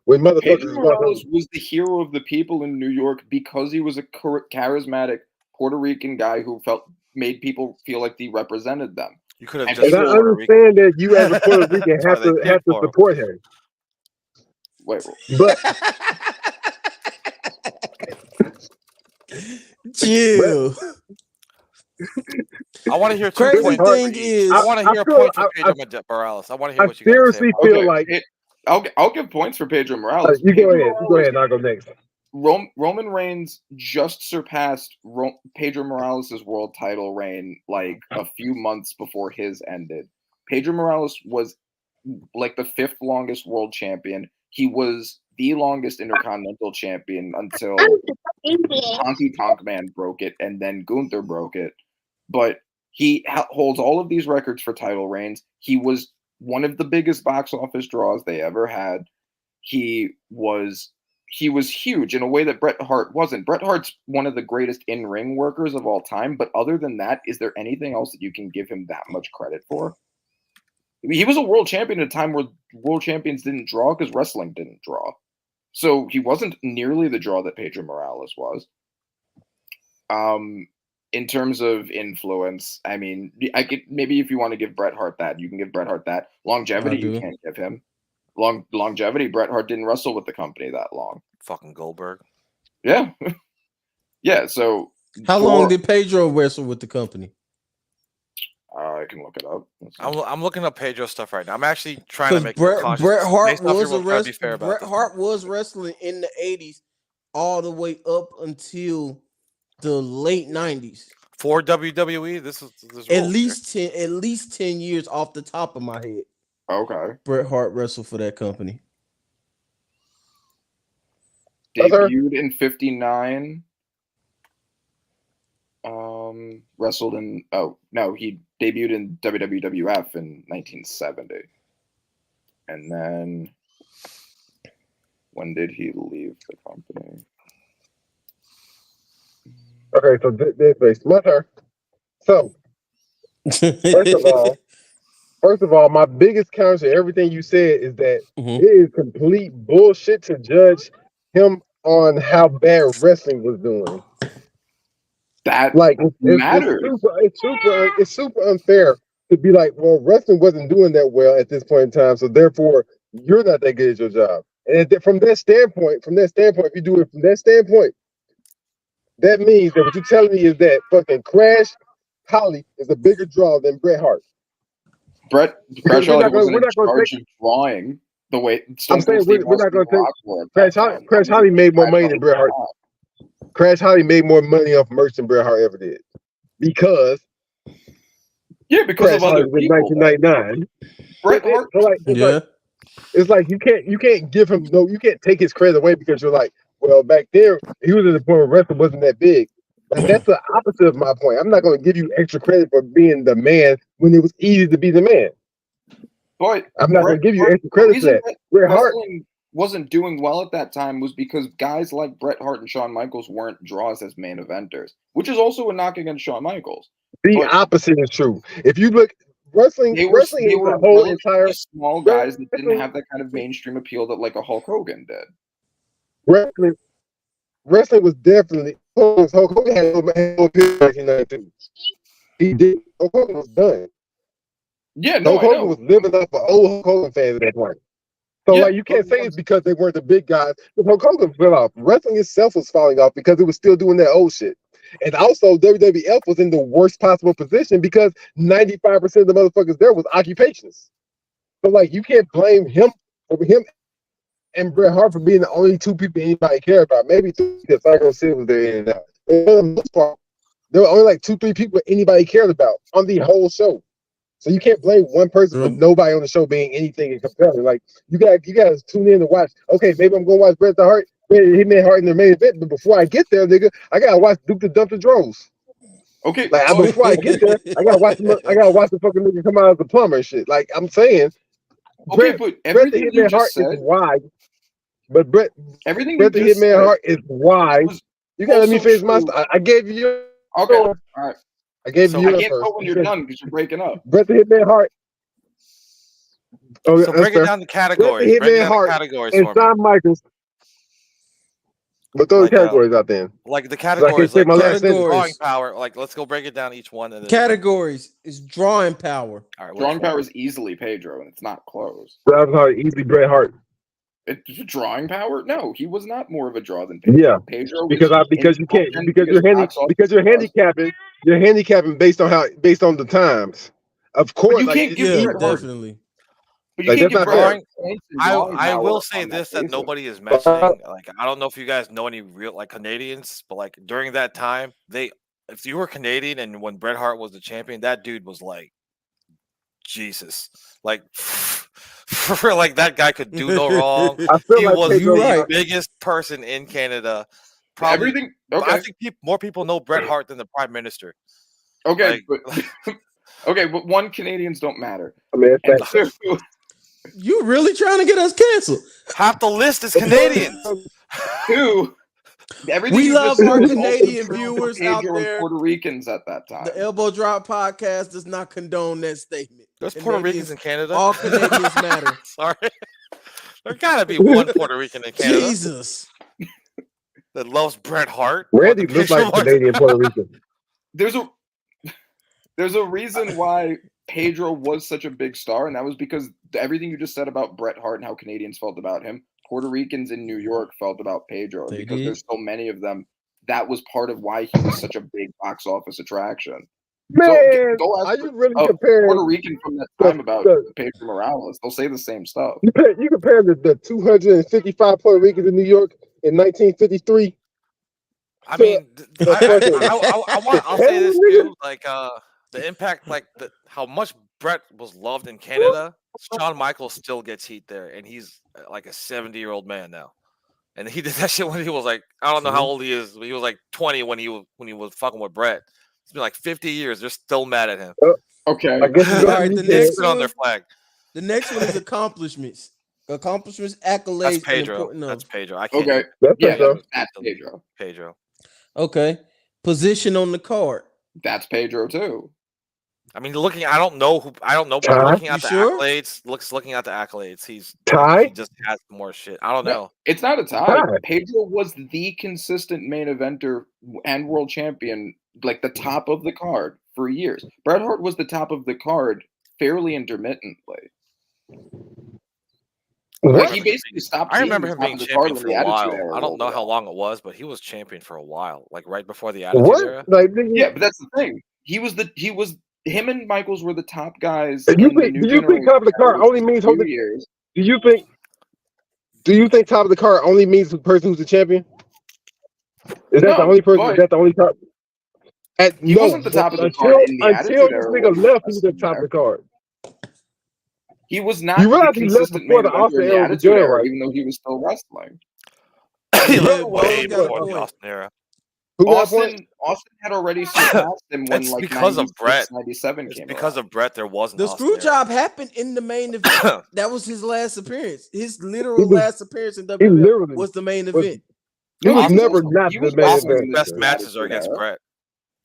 when Pedro motherfuckers Morales was the hero of the people in New York because he was a charismatic Puerto Rican guy who made people feel like he represented them. You could have And just. And I people- understand that you as a Puerto Rican Sorry, have they to paid for him. support him, Wait, but Chill. I want to hear 2 Crazy points. thing for each. is, I want to hear a feel- point for I- Pedro Morales. I want to hear I what you got to say. seriously about feel it. like I'll give points for Pedro Morales. you go Pedro ahead, Morales- and I'll go next. Roman Reigns just surpassed Pedro Morales' world title reign like a few months before his ended. Pedro Morales was like the 5th longest world champion. He was the longest intercontinental champion until Honky Tonk Man broke it and then Gunther broke it. But he holds all of these records for title reigns. He was one of the biggest box office draws they ever had. He was huge in a way that Bret Hart wasn't. Bret Hart's one of the greatest in-ring workers of all time, but other than that, is there anything else that you can give him that much credit for? He was a world champion at a time where world champions didn't draw because wrestling didn't draw. So he wasn't nearly the draw that Pedro Morales was. In terms of influence, I mean, maybe if you want to give Bret Hart that, you can give Bret Hart that. Longevity, you can't give him. Longevity, Bret Hart didn't wrestle with the company that long. Fucking Goldberg. Yeah. Yeah, so how long did Pedro wrestle with the company? I can look it up. I'm looking up Pedro stuff right now. I'm actually trying to make Bret Hart based off your was a world, trying to be fair wrestler. about Bret this. Hart was wrestling in the 80s all the way up until the late 90s. For WWE, this is At least 10 years off the top of my head. Okay. Bret Hart wrestled for that company. Debuted in 59. Wrestled in he debuted in WWF in 1970. And then when did he leave the company? Okay, so this my turn. So first of all, my biggest counter to everything you said is that Mhm. it is complete bullshit to judge him on how bad wrestling was doing. That Like matters. It's super unfair to be like, well, wrestling wasn't doing that well at this point in time, so therefore you're not that good at your job. And from that standpoint, if you do it from that standpoint, that means that what you're telling me is that fucking Crash Holly is a bigger draw than Bret Hart. Crash we're Holly not wasn't in gonna charge of drawing the way. I'm saying we're not going to take Crash Holly made more money than Bret Hart. Crash Holly made more money off merch than Bret Hart ever did because because Crash of other Holly was in people. 1999. Bret Hart, So like, it's like you can't give him you can't take his credit away because you're like, well, back there he was at the point where wrestling wasn't that big. Like, that's the opposite of my point. I'm not going to give you extra credit for being the man when it was easy to be the man. but I'm not going to give you extra credit for that. Bret Hart wasn't doing well at that time was because guys like Bret Hart and Shawn Michaels weren't draws as main eventers, which is also a knock against Shawn Michaels. The opposite is true. If you look, wrestling They is were a whole entire small guys that didn't have that kind of mainstream appeal that like a Hulk Hogan did. Wrestling was definitely Hulk Hogan had no appeal in 1992. He did. Hulk Hogan was done. Yeah, no, Hulk Hogan was living up for old Hulk Hogan fans at that point. So like you can't say it's because they weren't the big guys. Because Hulk Hogan fell off. Wrestling itself was falling off because it was still doing that old shit. And also WWF was in the worst possible position because 95% of the motherfuckers there was occupations. So like you can't blame him and Bret Hart for being the only two people anybody cared about. Maybe three because Psycho Sid was there in and out. But for the most part, there were only like 2-3 people anybody cared about on the whole show. So you can't blame one person for nobody on the show being anything compelling. Like you gotta tune in to watch. Okay, maybe I'm gonna watch Bret the Hart. He made Hart in the main event, but before I get there, nigga, I gotta watch Duke the Dumpster Drones. Okay, Like well, before I get there, I gotta watch the fucking nigga come out as a plumber and shit. Like I'm saying, okay, Bret but the everything you Hitman Hart just said, is wide, but everything you the just Hitman said Hart is wide. was You gotta let me also finish my. true. I gave you. Okay, all right. I gave So- you I yours can't first. go when you're done because you're breaking up. Bret the Hitman Hart. Oh, So that's break it fair. down to categories. Hitman Break it down to Hart categories And for me. Shawn Michaels. But throw Like, the categories out there. Like the So I can categories, say like my last sentence. drawing power. Like let's go break it down each one. And then, Categories is drawing power. All right, which Drawing one? power is easily Pedro, and it's not close. That was how easily Bret Hart. It's drawing power? No, he was not more of a draw than Pedro. Yeah, Pedro because was because in you can't top 10 because you're biggest box office because you're draws. handicapping based on the times. Of course, you like, can't give Yeah, Bret Hart- definitely. But you Like, can't that's give not fair. Bret Hart points in drawing I will power say on this that basis. nobody is mentioning. Like I don't know if you guys know any real like Canadians, but like during that time, if you were Canadian and when Bret Hart was the champion, that dude was like Jesus. Like for like that guy could do no wrong. I feel He like was Pedro, You the right. biggest person in Canada. Probably, Everything I okay. think more people know Bret Hart than the Prime Minister. Okay, Like- but okay, but one, Canadians don't matter. I mean, And it's two, You really trying to get us canceled? Half the list is Canadians. everything We you love just our said was also Canadian true for viewers out Pedro and there. Puerto Ricans at that time. The Elbow Drop podcast does not condone that statement. There's Puerto Ricans in Canada. All Canadians matter. Sorry. There gotta be one Puerto Rican in Canada Jesus. that loves Bret Hart. Randy or the looks picture like of Canadian Puerto Rican. There's a reason why Pedro was such a big star, and that was because everything you just said about Bret Hart and how Canadians felt about him, Puerto Ricans in New York felt about Pedro. They Because did. there's so many of them, that was part of why he was such a big box office attraction. Man, go ask are you really a comparing? Puerto Rican from that time about Pedro Morales. They'll say the same stuff. You compare the 255 Puerto Ricans in New York in 1953. I mean, I'll say this too. Like the impact, like how much Bret was loved in Canada. Shawn Michaels still gets heat there, and he's like a 70-year-old man now. And he did that shit when he was like, I don't know how old he is, but he was like 20 when he was fucking with Bret. It's been like 50 years. They're still mad at him. Okay. I guess All right, the They next spit on one. their flag. The next one is accomplishments. Accomplishments, accolades, That's and Pedro. important That's of. Pedro. I can't. Okay. That's Yeah, Pedro. that's Pedro. Pedro. Okay. Position on the card. That's Pedro too. I mean, I don't know, but Ty? looking at You the sure? accolades, looking at the accolades, he Ty? just has more shit. I don't No. know. It's not a tie. Tie. Pedro was the consistent main eventer and world champion, like the top of the card for years. Bret Hart was the top of the card fairly intermittently. Like he basically stopped. I remember him being being top of the card champion when for the a Attitude while. Era I don't rolled know how around. long it was, but he was champion for a while, like right before the Attitude What? Era. Like, Yeah, but that's the thing. Him and Michaels were the top guys. Do you in the think? new Do you think generation top of the card for only means a few holding? years. Do you think? Do you think top of the card only means the person who's the champion? Is that the No, only person? but- Is that the only top? He wasn't the top of the card in the until Attitude this Era nigga when left. he He was was the top of there. the card. He was not You the realize he left consistent before main the eventer Austin in the era was Attitude good, Era, right? even though he was still wrestling. He Yeah, left Bo way got a before the point. Austin Era. Who got a point? Austin had already surpassed him when It's like because of 96, Brett. 97 It's came because around. of Bret. There wasn't The Austin screw Era. job happened in the main event. That was his last appearance. His literal He was- last appearance in He WWF literally was the main was- event. He was Austin never was- not he the was main awesome event. in Best the matches are Attitude against Era. Bret.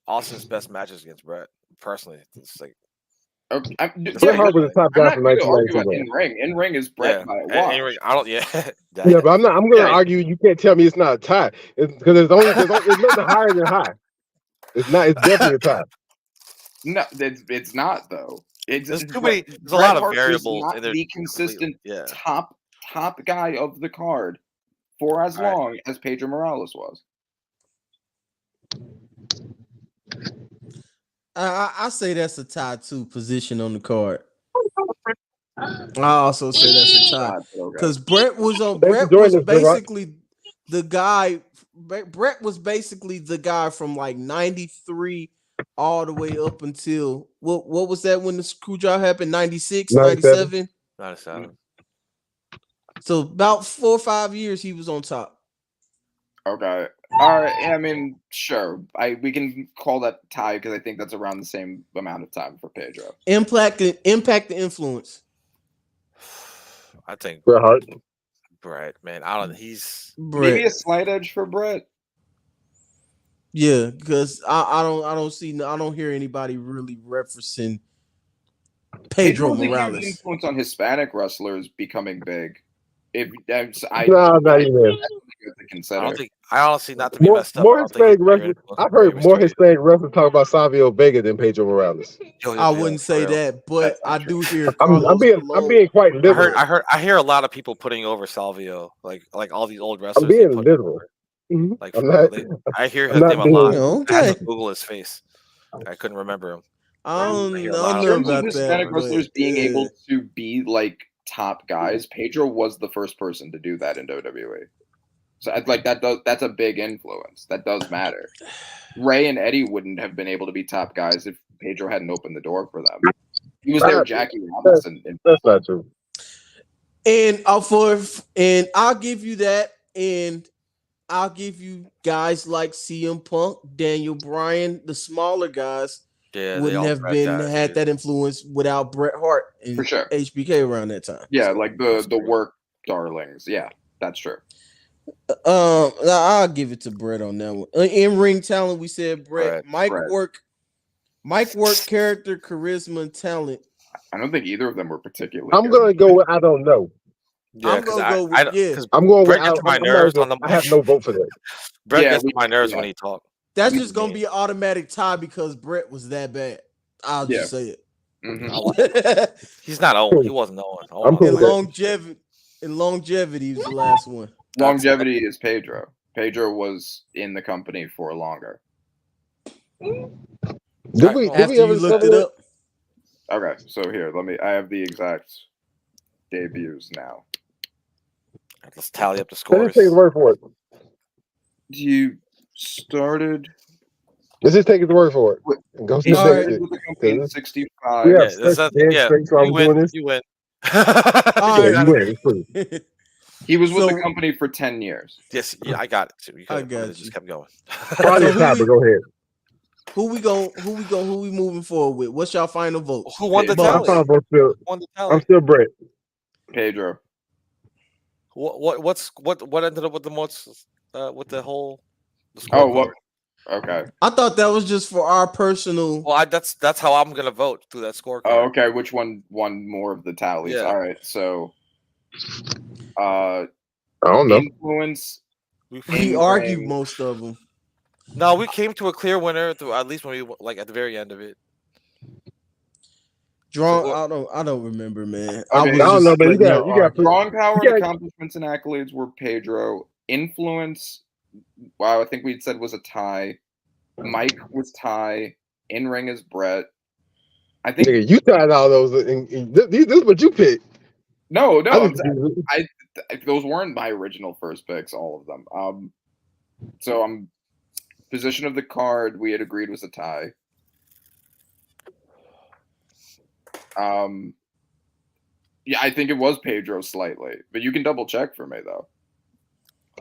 Austin's best matches against Bret. Personally, it's like Okay, Bret Hart was the top I'm guy not from going to argue 1992. about in ring. In ring is Bret yeah. by a And lot. anyway, I don't. Yeah. Yeah, but I'm not. I'm going to Yeah. argue. You can't tell me it's not a tie. It's because there's nothing higher than high. It's not. It's definitely a tie. No, it's not though. It's There's too Bret- many. There's a Bret lot of Hart was variables. not and they're the completely- consistent Yeah. top guy of the card for as All right. long as Pedro Morales was. I say that's a tie too. Position on the card. I also say that's a tie Okay. because Brett was on. Thanks for Brett joining was us, Big Rock. basically the guy. Brett was basically the guy from like '93 all the way up until what was that when the screw job happened? 96, 97. 97. So about 4 or 5 years he was on top. Okay. All right. I mean, sure. We can call that tie because I think that's around the same amount of time for Pedro. Impact and influence. I think Bret Hart. Brett, man. I don't. He's Brett. Maybe a slight edge for Brett. Yeah, because I don't hear anybody really referencing Pedro was a huge Morales. influence on Hispanic wrestlers becoming big. If I No, not even. to consider. I don't think. I honestly, not to be More, messed up. more I don't think Hispanic he's bigger wrestlers. influence I've than Rey heard more Mysterio. Hispanic wrestlers talk about Savio Vega than Pedro Morales. I wouldn't say for real. that, but That's I not do true. hear I'm Carlos being Colon. quite liberal. I hear a lot of people putting over Salvio, like all these old wrestlers. I'm they being put literal. over. Mhm. Like I'm for real, not. I hear I'm his not name a being- lot. Okay. I had to Google his face. I couldn't remember him. I don't I hear a know lot of In terms of about Hispanic that. wrestlers But, being able to be like top guys, Pedro was the first person to do that in WWE. So like that's a big influence. That does matter. Ray and Eddie wouldn't have been able to be top guys if Pedro hadn't opened the door for them. He was their Jackie Robinson. That's not true. and I'll give you that, and I'll give you guys like CM Punk, Daniel Bryan, the smaller guys Yeah, they wouldn't all have tried been that, had dude. that influence without Bret Hart and For sure. HBK around that time. Yeah, So, like the work darlings. Yeah, that's true. I'll give it to Bret on that one. In ring talent, we said Bret. Bret. Mike work, character, charisma, and talent. I don't think either of them were particularly. I'm good. gonna go with I don't know. Yeah, I'm gonna go with yeah. I'm going with Bret gets my I'm nerves not on the I have no vote for that. Brett Yeah, gets we- my nerves yeah. when he talks. That's just gonna be an automatic tie because Bret was that bad. I'll just say it. Mhm. He's not Owen. He wasn't Owen. I'm cool In with that. longevity, he was the last one. Longevity is Pedro. Pedro was in the company for longer. Did we After ever you looked it discover up, Okay, so here, I have the exact debuts now. Let's tally up the Let's scores. just take his word for it. You started Let's just take his word for it. And go he see All right. started with the company in 65. We Yeah, have that's such dead straight, so I'm you doing win. this. You win. All Yeah, right. you win. It's true. He was with So- the company for 10 years. Yes, yeah, I got it too. You I could've- got could've you. just kept going. Probably a So tie, but go ahead. who we moving forward with? What's y'all final votes? Who won the But- My tally? final vote still. Who won the tally? I'm still Brett. Pedro. What ended up with the most with the whole? The Oh, scorecard? what? Okay. I thought that was just for our personal. Well, that's how I'm gonna vote through that scorecard. Oh, okay. Which one won more of the tallies? Yeah. All right. So, I don't know. influence. We in argued ring. most of them. No, we came to a clear winner through at least when we like at the very end of it. Drawn. So I don't remember, man. Okay, was I don't just know, but you letting got- y'all you got- argue. Drawing power Yeah. and accomplishments and accolades were Pedro. Influence, wow, I think we said was a tie. Mike was tie. In ring is Brett. I think Nigga, you tied all those. This is what you picked. no, I I'm just- those weren't my original first picks, all of them. So position of the card we had agreed was a tie. Yeah, I think it was Pedro slightly, but you can double check for me though.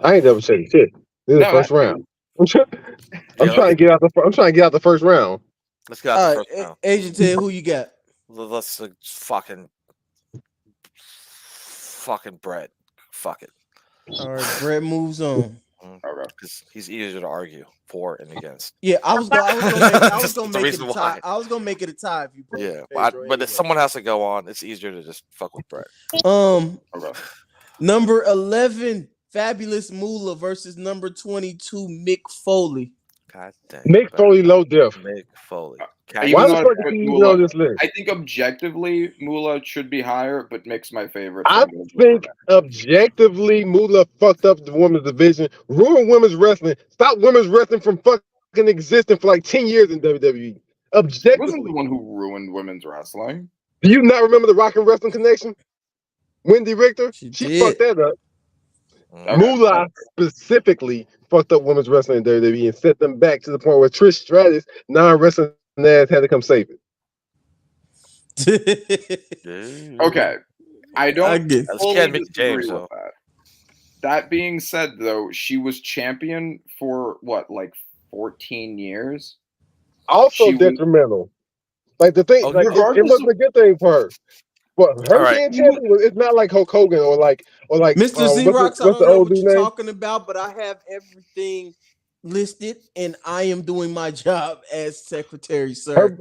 I ain't double checking shit. This is No, the first round. I'm trying to get out I'm trying to get out the first round. Let's get out All the right, first round. Agent Ted, who you got? Let's fucking Brett. Fuck it. All right, Brett moves on. Okay. Because he's easier to argue for and against. Yeah, I was gonna That's make the it reason a tie. why. I was gonna make it a tie if you put Yeah, Pedro but anyway. if someone has to go on, it's easier to just fuck with Brett. Okay. Number 11, Fabulous Moolah versus number 22, Mick Foley. God damn. Mick Foley low diff. Mick Foley. Even Why though the I fuck put is he even Moolah- on this list? I think objectively Moolah should be higher, but Mick's my favorite. I think objectively Moolah fucked up the women's division, ruined women's wrestling, stopped women's wrestling from fucking existing for like 10 years in WWE. He wasn't the Objectively. one who ruined women's wrestling. Do you not remember the Rock and Wrestling Connection? Wendy Richter? She She did. fucked that up. Okay. Moolah specifically fucked up women's wrestling in WWE and set them back to the point where Trish Stratus, non-wrestling ass, had to come save it. Okay. I don't I get. Let's fully get Mick disagree James with though. that. That being said, though, she was champion for what, like 14 years. Also She was- detrimental. Like the thing, Oh, like it regardless wasn't a good thing for her. But her All right. being champion, it's not like Hulk Hogan or like Mr. what's Xerox, I the don't know old what dude you're name? talking about, but I have everything listed, and I am doing my job as secretary, sir.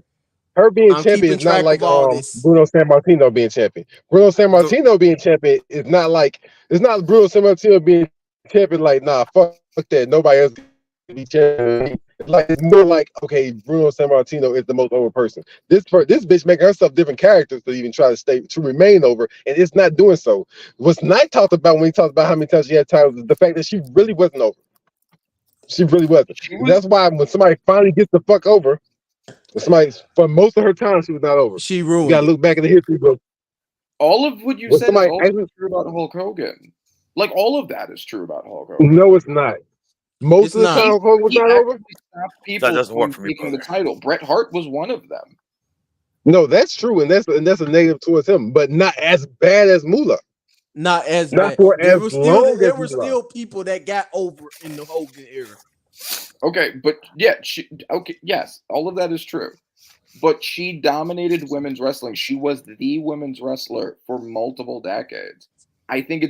Her being I'm champion keeping is not track like of all this. Bruno Sammartino being champion. Bruno Sammartino being champion is not like it's not Bruno Sammartino being champion. Like fuck that. Nobody else can be champion. Like it's more like okay, Bruno Sammartino is the most over person. This bitch making herself different characters to even try to remain over, and it's not doing so. What's Knight talked about when he talked about how many times she had titles is the fact that she really wasn't over. She really wasn't. That's why when somebody finally gets the fuck over. Somebody for most of her time she was not over. She You ruined gotta it. look back at the history book. all of what you Was said is somebody also actually- true about Hulk Hogan. Like all of that is true about Hulk Hogan. No, it's not. Most It's of the not. time Hogan was He not over. actually stopped people That doesn't work from for me, taking the brother. title. Bret Hart was one of them. No, that's true, and that's a negative towards him, but not as bad as Moolah. Not as Not bad. for There as were long there as were he was. still people that got over in the Hogan era. Okay, but yeah, yes, all of that is true. But she dominated women's wrestling. She was the women's wrestler for multiple decades. I think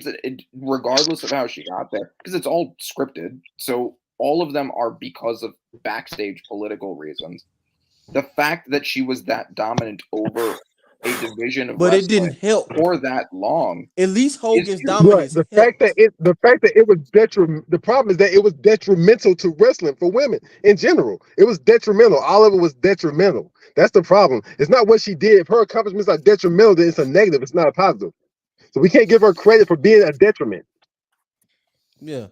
regardless of how she got there, because it's all scripted. So all of them are because of backstage political reasons. The fact that she was that dominant over a division of But it wrestling didn't help. for that long. At least Hogan's But dominance. The fact that it was detrimental. The problem is that it was detrimental to wrestling for women in general. It was detrimental. All of it was detrimental. That's the problem. It's not what she did. If her accomplishments are detrimental, then it's a negative. It's not a positive. So we can't give her credit for being a detriment. Yeah.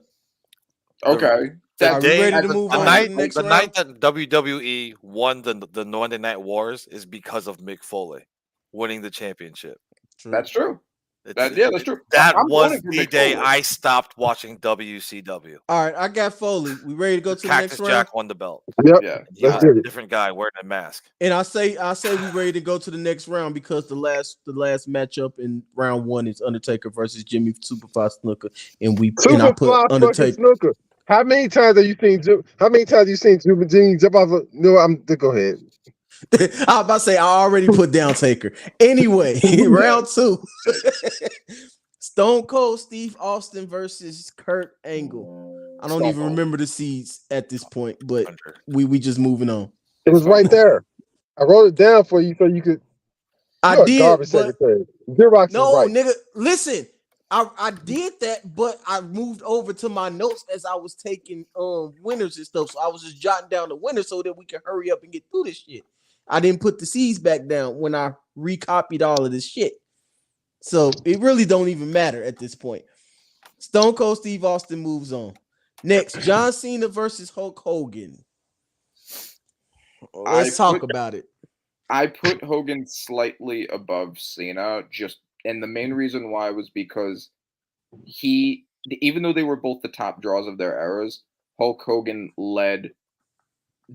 Okay. Are we ready to move on to the next the round? night that WWE won the Monday Night Wars is because of Mick Foley winning the championship. True. That's true. It's- That's true. That I'm was voting for the Mick day Foley. I stopped watching WCW. All right, I got Foley. We ready to go to the next Cactus round? Jack won the belt. Yep. Yeah. He Let's was get a it. different guy wearing a mask. And I say we ready to go to the next round because the last matchup in round 1 is Undertaker versus Jimmy Superfly Snooker, and I put Superfly fucking Undertaker. Snooker. How many times have you seen Jimmy jump off? Go ahead. I was about to say I already put down Taker. Anyway, round 2. Stone Cold Steve Austin versus Kurt Angle. I don't Stone even Cold. remember the seeds at this point, but 100. we just moving on. It was right there. I wrote it down for you so you could. I You're a did, garbage but secretary. Xerox no, is right. nigga, listen. I did that, but I moved over to my notes as I was taking winners and stuff. So I was just jotting down the winners so that we can hurry up and get through this shit. I didn't put the C's back down when I recopied all of this shit. So it really don't even matter at this point. Stone Cold Steve Austin moves on. Next, John Cena versus Hulk Hogan. Let's talk about it. I put Hogan slightly above Cena, and the main reason why was because even though they were both the top draws of their eras, Hulk Hogan led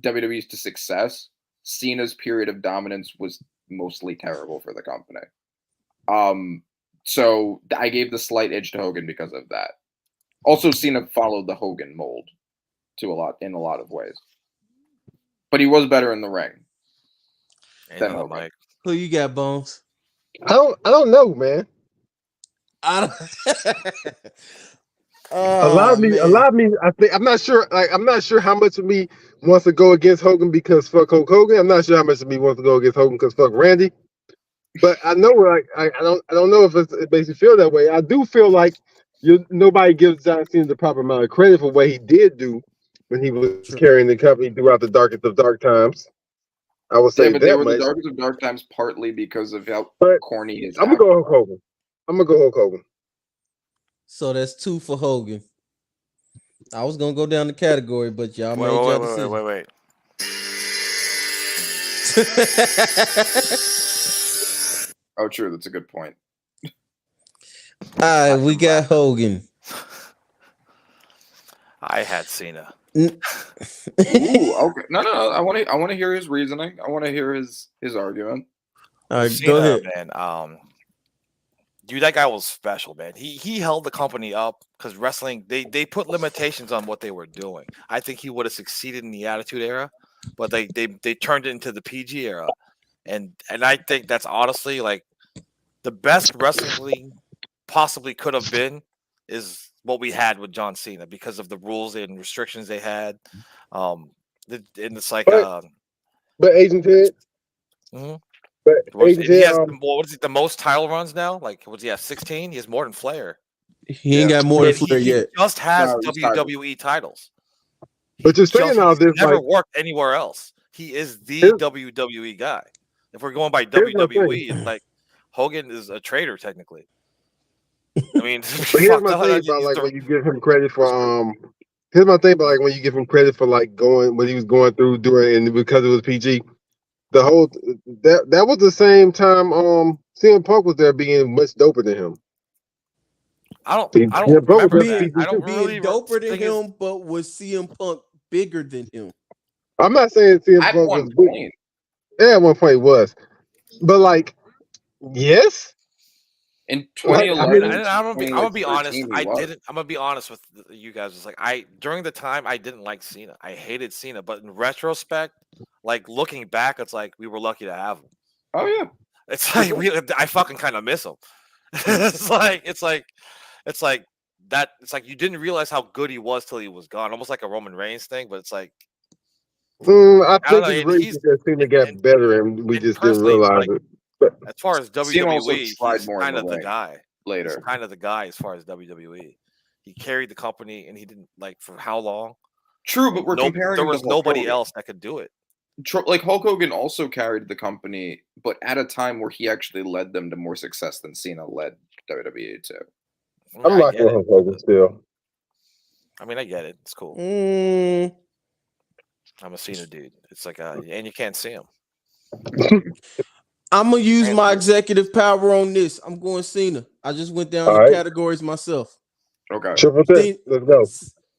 WWE to success. Cena's period of dominance was mostly terrible for the company. So I gave the slight edge to Hogan because of that. Also, Cena followed the Hogan mold in a lot of ways, but he was better in the ring. Ain't no Mike. Who you got, Bones? I don't know, man. I don't. A lot of me. I think I'm not sure. Like, I'm not sure how much of me wants to go against Hogan because fuck Hulk Hogan. I'm not sure how much of me wants to go against Hogan because fuck Randy. But I know, like, I don't know if it makes you feel that way. I do feel like nobody gives John Cena the proper amount of credit for what he did do when he was carrying the company throughout the darkest of dark times. I would say Yeah, but they that were much. the darkest of dark times partly because of how But corny his. I'm gonna go Hulk Hogan. So that's 2 for Hogan. I was gonna go down the category, but y'all made y'all decision. Wait. Oh, true. That's a good point. All right, we got Hogan. I had Cena. Ooh, okay. No. I want to hear his reasoning. I want to hear his argument. All right, Cena, go ahead. man. Dude, that guy was special, man. He held the company up because wrestling they put limitations on what they were doing. I think he would have succeeded in the Attitude Era, but they turned it into the PG era, and I think that's honestly like the best wrestling possibly could have been is what we had with John Cena because of the rules and restrictions they had. And it's like, but Agent Ted, mhm. but He Agent Ted, has what is it, the most title runs now? Like, what's he have? 16? He has more than Flair. He ain't got more than Flair He yet. just has No, he's WWE titles. but you're saying all this He's never like worked anywhere else. He is the Here's- WWE guy. If we're going by Here's my WWE, thing. it's like Hogan is a traitor technically. I mean, But here's fuck, my the hell, thing he's about like the- when you give him credit for Here's my thing about like when you give him credit for like going what he was going through during and because it was PG. The whole that was the same time CM Punk was there being much doper than him. I don't Yeah, bro, remember was that. being- I don't Being really doper than think it's- him, but was CM Punk bigger than him? I'm not saying CM At Punk one was big. point, Yeah, at one point he was. But like, yes. in Like, 2011, And I'm gonna be honest. 2013, he I was. didn't. I'm gonna be honest with you guys. It's like during the time I didn't like Cena. I hated Cena, but in retrospect, like looking back, it's like we were lucky to have him. Oh yeah, It's like I fucking kind of miss him. it's like that. It's like you didn't realize how good he was till he was gone. Almost like a Roman Reigns thing, but it's like I don't think know, it's and really he's- because Cena got better and we and just didn't personally, realize like, it. as far as Cena also WWE, tried he's more in kind the of the ring guy. He's later. kind of the guy as far as WWE. He carried the company, and he didn't like for how long? True, but we're comparing. There him was to Hulk nobody Hogan. else that could do it. Like Hulk Hogan also carried the company, but at a time where he actually led them to more success than Cena led WWE to. I'm I not get it. going Hogan still. I mean, I get it. It's cool. Mm, I'm a Cena dude. It's like, and you can't see him. I'm gonna use my Transfer. executive power on this. I'm going Cena. I just went down All the right. categories myself. Okay. Triple threat. See- Let's go.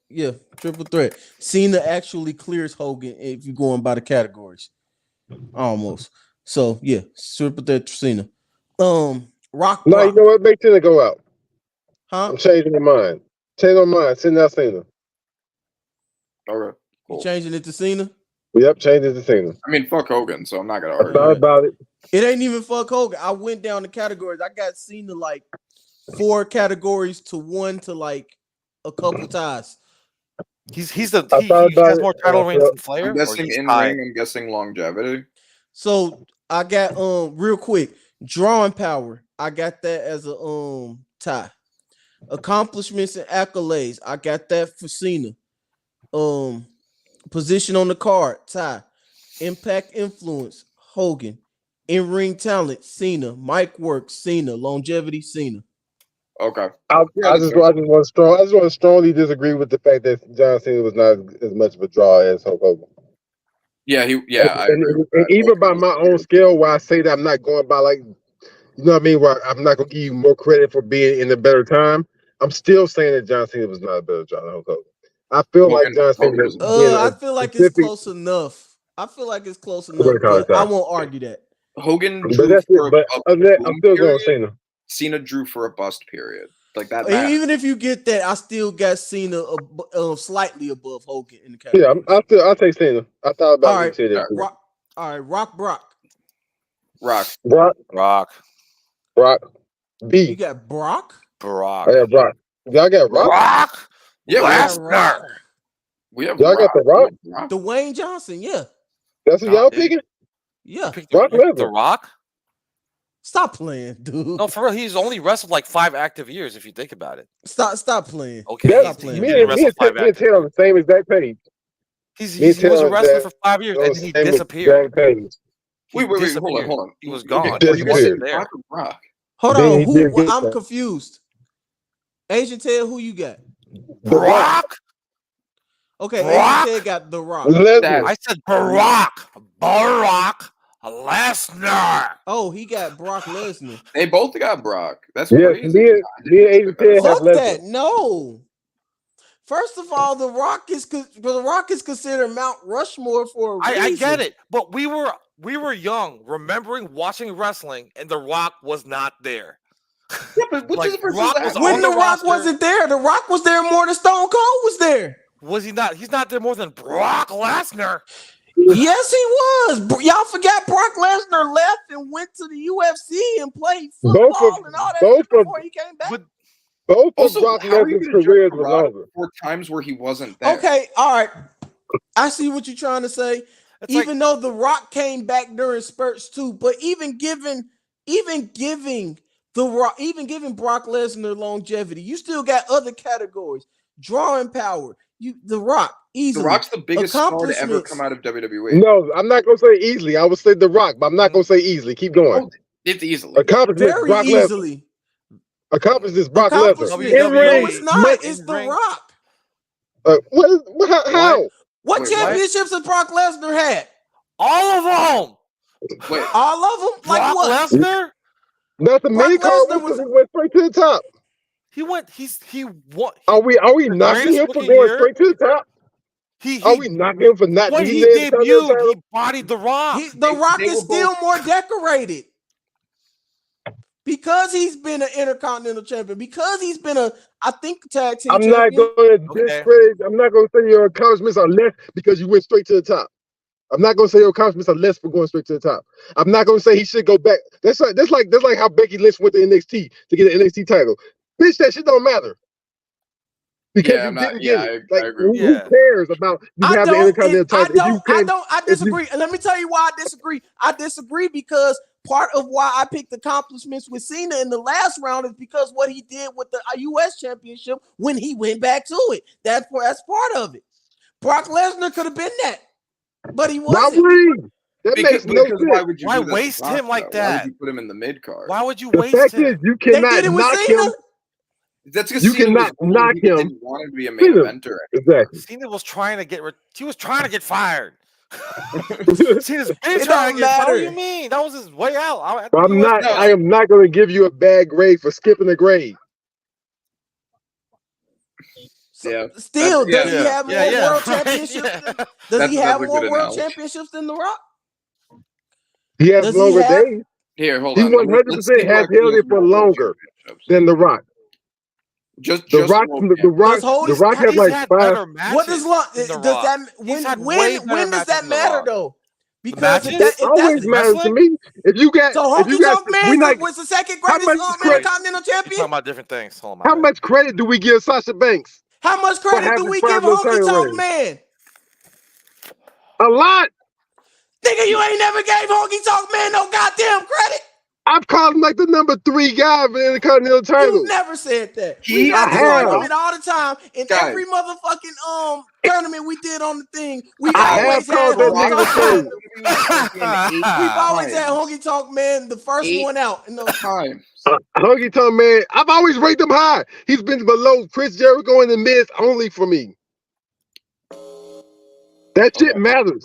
Yeah, triple threat. Cena actually clears Hogan if you're going by the categories. Almost. So yeah, triple threat Cena. Rock. No, Brock. you know what? Make Cena go out. Huh? I'm changing my mind. Change my mind. Send out Cena. Okay. You Cool. changing it to Cena? Yep, change it to Cena. I mean, fuck Hogan, so I'm not gonna I argue. thought about it. It ain't even fuck Hogan. I went down the categories. I got Cena like 4 categories to 1 to like a couple ties. He I has thought about more it, title and I reigns felt- than Flair. I'm or guessing he's in tied? ring. I'm guessing longevity. So I got real quick drawing power. I got that as a tie. Accomplishments and accolades. I got that for Cena. Position on the card. Tie. Impact influence. Hogan. In ring talent. Cena. Mic work. Cena. Longevity. Cena. Okay. I Yeah, just want to strongly disagree with the fact that John Cena was not as much of a draw as Hulk Hogan. Yeah, I and, agree with and that. even by Hogan my was own scale, where I say that I'm not going by like, you know what I mean, where I'm not gonna give you more credit for being in a better time. I'm still saying that John Cena was not a better draw than Hulk Hogan. I feel like John Cena. Hogan was- I feel like it's close enough. I feel like it's close enough, gonna call it but I that. won't argue that. Hogan But drew that's for it. But a other than that, I'm boom still going period. Cena. Cena drew for a bust period. Like that. matters. Even if you get that, I still got Cena slightly above Hogan in the category. Yeah, I'll take Cena. I thought about All right. it. Rock, all right, Rock Brock. Rock. Rock. You B. got Brock? Barack. I got Brock. Y'all got Rock. Rock. Yeah, we have, Lesnar. we have Y'all got the Rock? Rock. Dwayne Johnson, yeah. That's what Nah, y'all dude. picking. Yeah. You picked Brock you picked Lesnar. The Rock. Stop playing, dude. No, for real. He's only wrestled like 5 active years if you think about it. Stop playing. Okay, That's, Stop he playing. me didn't and wrestle 5 Ted active. on the same exact page. He me was a tell wrestler that for 5 years On and the then he same disappeared. exact page. He Wait, hold disappeared. on. He was Okay, gone. are you Disappeared. guessing Rock or Rock? Hold Then on. he Who? did get I'm that. confused. Asian Ted, who you got? The Rock. Barack. Okay, Brock? Asian Ted got The Rock. Lesnar. I said Barack. Barack Lesnar. Oh, he got Brock Lesnar. They both got Brock. That's Yes, crazy. me and Asian Ted have Fuck Lesnar. that. No. First of all, The Rock is considered Mount Rushmore for a reason. I get it, but we were young, remembering watching wrestling, and The Rock was not there. Yeah, but which Like, is versus Rock that? was When on The the Rock roster. wasn't there, The Rock was there more than Stone Cold was there. Was he not? He's not there more than Brock Lesnar. Yes, he was. Y'all forgot Brock Lesnar left and went to the UFC and played Both football of- and all that both shit of- before he came back. But Both Also, of Brock how are you Lesnar's going to careers judge were Brock longer. for times where he wasn't there? Okay, all right. I see what you're trying to say. it's like, Even though The Rock came back during spurts too, but even giving The Rock, even giving Brock Lesnar longevity, you still got other categories. Drawing power. The Rock The easily. Rock's the biggest star to ever Accomplishments. come out of WWE. No, I'm not gonna say easily. I would say The Rock, but I'm not gonna say easily. Keep going. Oh, it's easily. Accomplishments, Very Brock Lesnar. easily. Accomplishments, Brock Lesnar. Accomplishments. In No, ring, it's not. It's in The ring. Rock. How? What Wait, what? championships has Brock Lesnar had? all of them. Wait, All of them? Like Brock what? Lesnar. Not the Brock main card. Lesnar was- He went straight to the top. He won. Are we knocking greatest him for rookie going year? straight to the top? He Are we knocking him for not when being he there? in the Continental debuted, title? he bodied The Rock. The Rock they is were still both- more decorated because he's been an Intercontinental Champion. Because he's been I think, tag team I'm not champion. going to Okay. discredit. I'm not going to say your accomplishments are less because you went straight to the top. I'm not going to say your accomplishments are less for going straight to the top. I'm not going to say he should go back. That's like how Becky Lynch went to NXT to get an NXT title. Bitch, that shit don't matter. Because Yeah, you I'm not- didn't yeah, get it. I Like, agree. who Yeah. cares about you I have the don't, Intercontinental I title? If you don't, can, I disagree. And let me tell you why I disagree. I disagree because part of why I picked accomplishments with Cena in the last round is because what he did with the U.S. Championship when he went back to it. That's part of it. Brock Lesnar could have been that, but he why wasn't. would he? That makes no because sense. why would you Why do that to waste Brock, him like though? Why that? would you put him in the mid card? Why would you The waste fact him? is, you They cannot did it with knock Cena. him. That's because You Cena cannot was old. knock He him. didn't want to be a main Cena. eventer. Exactly. Cena was trying to get. He was trying to get fired. But Cena's been It trying don't to get fired. What do matter. you mean? That was his way out. I'm not. No. I am not going to give you a bad grade for skipping a grade. Yeah. Still, That's- does he have more yeah, world right, championships? yeah. Does he have that's a more good world analogy. championships than The Rock? He has Does he longer have- days Here, hold He on. 100% has held it for longer than The Rock. Just The just Rock, Roman. the Rock, Does Holy- the Rock has He's like had 5. better matches. What does than The does Rock. that He's had way better when does matches that than The matter Rock. though? Because matches? if It always that's matters to wrestling? me. If you got, so if Honky you got, Tonk Man we not, was the second how greatest much credit- Intercontinental We're champion. talking about different things. Hold on. how much credit do we give Sasha Banks? How much credit do having we 5 give no Honky title Tonk reigns? Man? A lot. Nigga, you ain't never gave Honky Tonk Man no goddamn credit. I've called him like the number 3 guy for the Intercontinental title. You never said that. We He- got I this have. argument all the time in Guys. every motherfucking tournament we did on the thing. We I always have had called that Honky nigga Tonk the Man. same. We've always had Honky Tonk Man, the first Eight one out. In those times. Honky Tonk Man, I've always ranked him high. He's been below Chris Jericho in the mids only for me. That shit Okay. matters.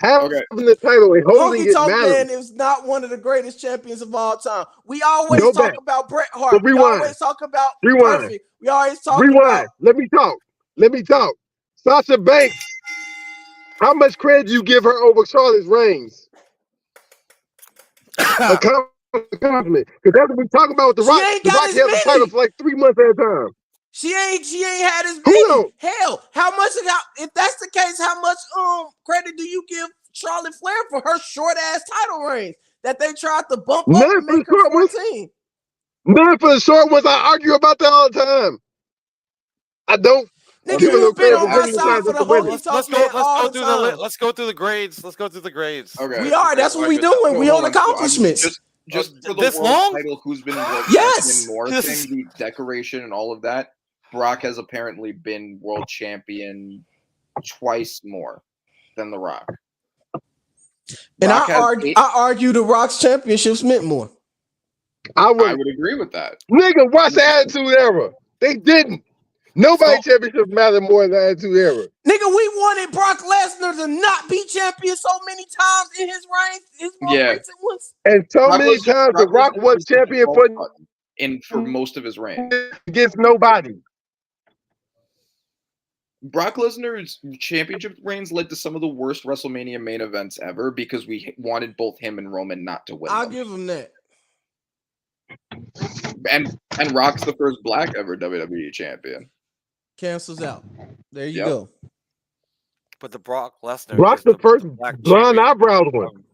Having Okay. the title and holding Honky it Tonk matters. Man is not one of the greatest champions of all time. We always Go talk back. about Bret Hart. But We rewind. always talk about Rewind. Perfect. We always talk Rewind. about Let me talk. Let me talk. Sasha Banks. How much credit do you give her over Charlotte's reigns? Compliment. Because that's what we talk about with The She Rock. ain't The got Rock as held the many. title for like 3 months at a time. She ain't had as Who many. knows? Hell, how much if that's the case, how much credit do you give Charlotte Flair for her short ass title reigns that they tried to bump up None and for make the short her ones. 14? Man, for the short ones, I argue about that all the time. I don't. Nigga, Give her no you've been credit on for my bringing the side title for to the women. Honky Let's Tonk go. Man Let's all go the through the. time. Let's go through the grades. Let's go through the grades. Okay. We are. That's what we doing. We Hold on on. So I'm accomplishments. Just for the This world long? title, who's been world Yes. champion more This- thing, the decoration and all of that. Brock has apparently been world champion twice more than The Rock. And Rock has I argue the Rock's championships meant more. I I would. would agree with that. Nigga, watch the Attitude Era. They didn't. Nobody So- championship mattered more than the Attitude Era. Nigga, we wanted Brock Lesnar to not be champion so many times in his reign, his more Yeah. recent ones. And so Brock many Lesnar- times The Rock Lesnar was the champion default for button for most of his reign. against nobody. Brock Lesnar's championship reigns led to some of the worst WrestleMania main events ever because we wanted both him and Roman not to win. I'll them. give him that. And Rock's the first black ever WWE champion. Cancels out. There you Yep. go. But the Brock Lesnar. Brock's is the first black blonde champion. eyebrow one.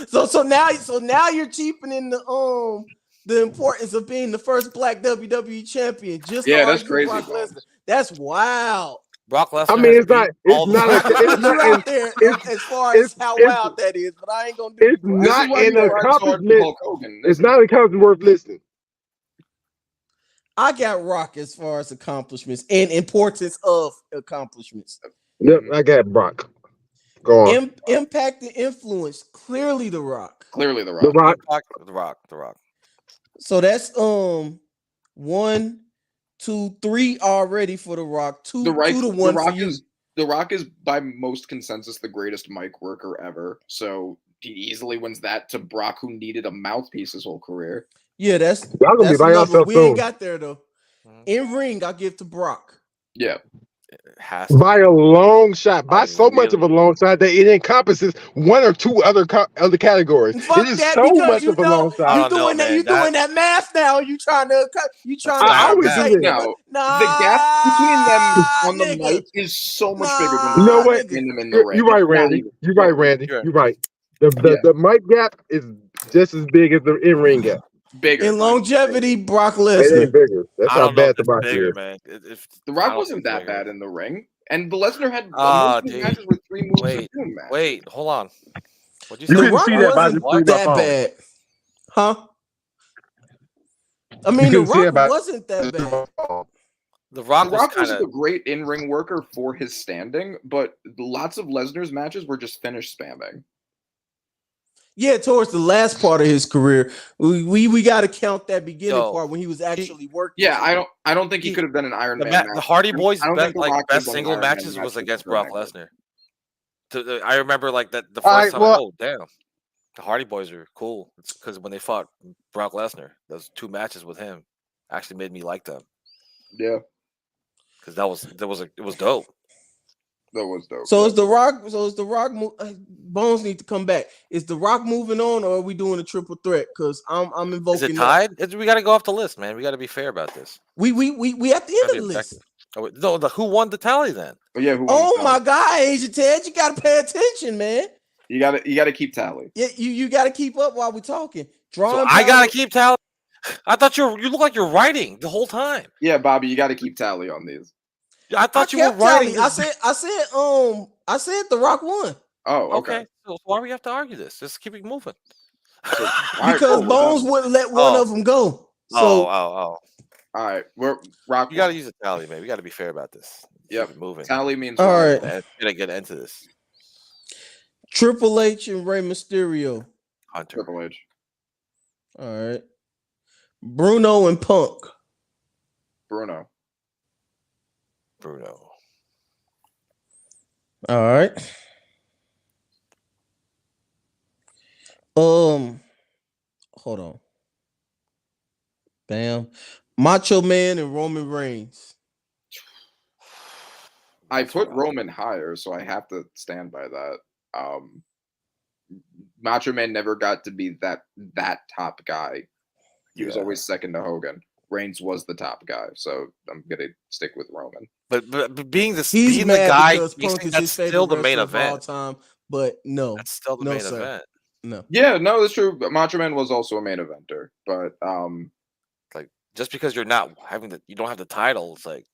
so now you're cheapening the importance of being the first black WWE champion. Just Yeah, to that's argue crazy, Brock Bones. Lesnar. That's wild. Brock Lesnar. I mean, has it's not. beat all It's the not. black- I put you It's out there it's- as far as how it's- wild that is, but I ain't gonna do It's it. bro. This is not why an you ride so hard for accomplishment. Hulk Hogan. It's not an accomplishment worth listening. I got Rock as far as accomplishments and importance of accomplishments. Yep, I got Brock. Go on. Impact and influence, clearly The Rock. Clearly, The Rock. The Rock. The Rock. So that's 1, 2, 3 already for The Rock. Two to one for you. The Rock is by most consensus the greatest mic worker ever. So he easily wins that to Brock, who needed a mouthpiece his whole career. Yeah, that's Y'all gonna be by another- yourself we ain't soon. got there though. In ring, I'll give to Brock. Yeah. It has to By a long shot, by By so much of a really- long shot that it encompasses one or two other categories. Fuck It is that, so because much you of a know long you shot. I don't know, doing that. man. You doing that math now. You trying to I always say do that. that. Nah, The gap between them on the nigga. mic is so much bigger than You know what? between them in the ring. You're right, It's not Randy. even You're right, close. Randy. Sure. You're right. The mic gap is just as big as the in-ring gap. Bigger. In longevity, Brock It ain't Lesnar. bigger. That's I how don't know bad if the it's Brock bigger, is. man. The I Rock don't wasn't think that it's bigger. bad in the ring. And Lesnar had Ah, most of his dude. matches were 3 moves Wait, to doom match. Wait, hold on. What'd you You say? couldn't Rock see that by wasn't just reading my that phone. bad, huh? I You mean, The couldn't see it Rock by wasn't that bad. The Rock The was Rock kind was of a great in-ring worker for his standing, but lots of Lesnar's matches were just finish spamming. Yeah, towards the last part of his career, we got to count that beginning Yo, part when he was actually working. Yeah, I don't think he He- could have done an Iron the, Man the match. Hardy Boys' I don't think The Rock could best have done an single Iron Man matches match was with against Kurt Brock Angle. Lesnar. I remember like that the All first right, time. well- Oh damn, the Hardy Boys are cool. It's because when they fought Brock Lesnar, those 2 matches with him actually made me like them Yeah, because it was dope. that was dope. So is The Rock? Bones need to come back. Is The Rock moving on, or are we doing a triple threat? Because I'm invoking. Is it that. tied? We got to go off the list, man. We got to be fair about this. We at the end Gotta of be the list. objective. Oh, no, who won the tally then? But yeah, who won Oh the my title? God, Asia Ted, you got to pay attention, man. You gotta keep tally. Yeah, you got to keep up while we're talking. So Drawing I power- gotta keep tally. I thought you look like you're writing the whole time. Yeah, Bobby, you gotta keep tally on these. I thought you were kept writing. tallying. I said The Rock won Oh, okay. okay. So why do we have to argue this? Just keep it moving. So, all right, because cool. Bones wouldn't let one Oh. of them go. So Oh. All right, we're Rock. You got to use a tally, man. We got to be fair about this. Yep. Keep it moving. Tally means All we're- right. Gotta get into this. Triple H and Rey Mysterio. Hunter. Triple H. All right. Bruno and Punk. Bruno. Bruno. All right. Hold on. Bam. Macho Man and Roman Reigns. I put Roman higher, so I have to stand by that. Macho Man never got to be that top guy. He was Yeah. always second to Hogan. Reigns was the top guy, so I'm gonna stick with Roman. But being the He's being mad the guy, because Punk is that's his favorite still the main wrestler of all event. time. But no, That's still the No, main sir. event. no. Yeah, no, that's true. But Macho Man was also a main eventer, but Like just because you're not having you don't have the title, it's like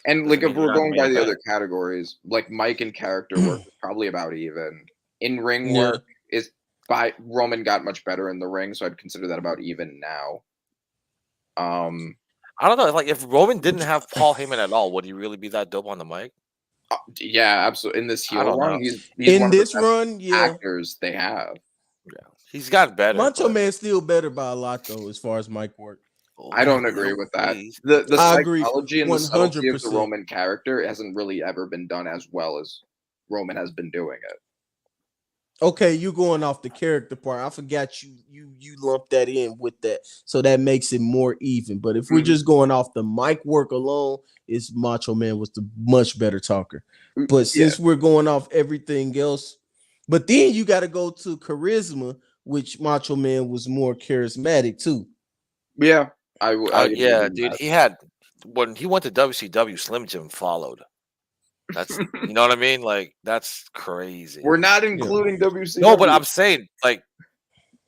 and Doesn't like mean if you're we're not the going main by the event. other categories, like Mike and character work is probably about even. In ring Yeah. work is by Roman got much better in the ring, so I'd consider that about even now. I don't know. Like if Roman didn't have Paul Heyman at all, would he really be that dope on the mic? Yeah, absolutely. In this I heel don't run, know. he's In one of the this best run, yeah. actors they have. He's gotten better. Macho but- Man's still better by a lot though, as far as Mike work. I don't Oh, agree with that. please. The I agree psychology and the subtlety of the 100%. Roman character hasn't really ever been done as well as Roman has been doing it. Okay, you going off the character part. I forgot you lumped that in with that. So that makes it more even. But if we're Mhm. just going off the mic work alone, it's Macho Man was the much better talker. But Yeah. since we're going off everything else, but then you got to go to charisma, which Macho Man was more charismatic too. Yeah, I yeah, dude. He had when he went to WCW, Slim Jim followed. That's you know what I mean. Like that's crazy. We're not including WCW. No, but I'm saying like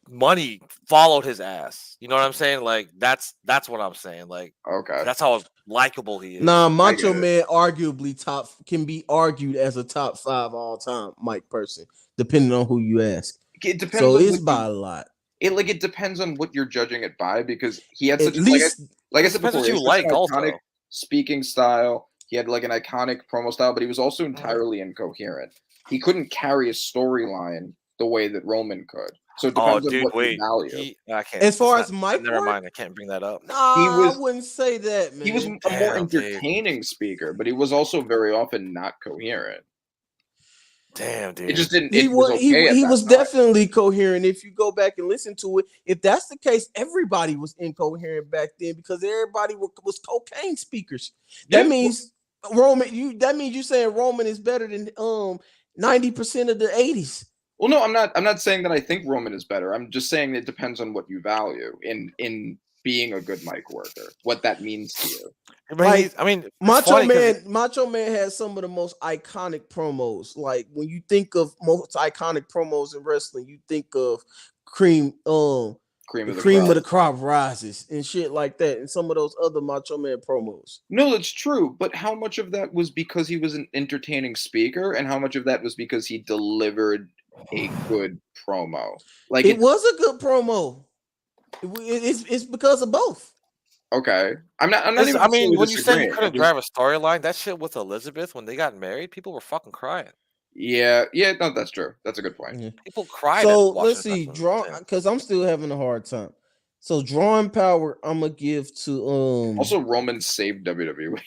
money followed his ass. You know what I'm saying? Like that's what I'm saying. Like okay. that's how likable he is. Nah, Macho get it. Man arguably can be argued as a top 5 all time Mike person, depending on who you ask. It depends. So on it's what by a lot. it depends on what you're judging it by, because he had At such least like I said depends before, what he you had such like. an Also, iconic speaking style. He had like an iconic promo style, but he was also Mm-hmm. entirely incoherent. He couldn't carry a storyline the way that Roman could. So it oh, depends on dude, what wait. you value. I can't. as far it's as not- Mike never work, mind. I can't bring that up. nah, He was- I wouldn't say that, man. He was a more Damn, dude. entertaining speaker, but he was also very often not coherent. Damn, dude. It just didn't. He It was was okay at he that was time. definitely coherent. If you go back and listen to it, if that's the case, everybody was incoherent back then because everybody was cocaine speakers. That Yeah. means Roman. That means you saying Roman is better than 90% of the 80s. Well, no, I'm not saying that I think Roman is better. I'm just saying it depends on what you value in being a good mic worker, what that means to you. Like, it's Macho funny 'cause Macho Man has some of the most iconic promos. Like when you think of most iconic promos in wrestling, you think of cream of the crop rises and shit like that, and some of those other Macho Man promos. No, that's true. But how much of that was because he was an entertaining speaker, and how much of that was because he delivered a good promo? Like It was a good promo. It's because of both. okay, I'm not even. I mean, necessarily when you say you disagreeing. I couldn't just- drive a storyline, that shit with Elizabeth when they got married, people were fucking crying. yeah, no, that's true. That's a good point. People cried. So at watching let's see, wrestling. because I'm still having a hard time. So drawing power, I'm gonna give to Also, Roman saved WWE.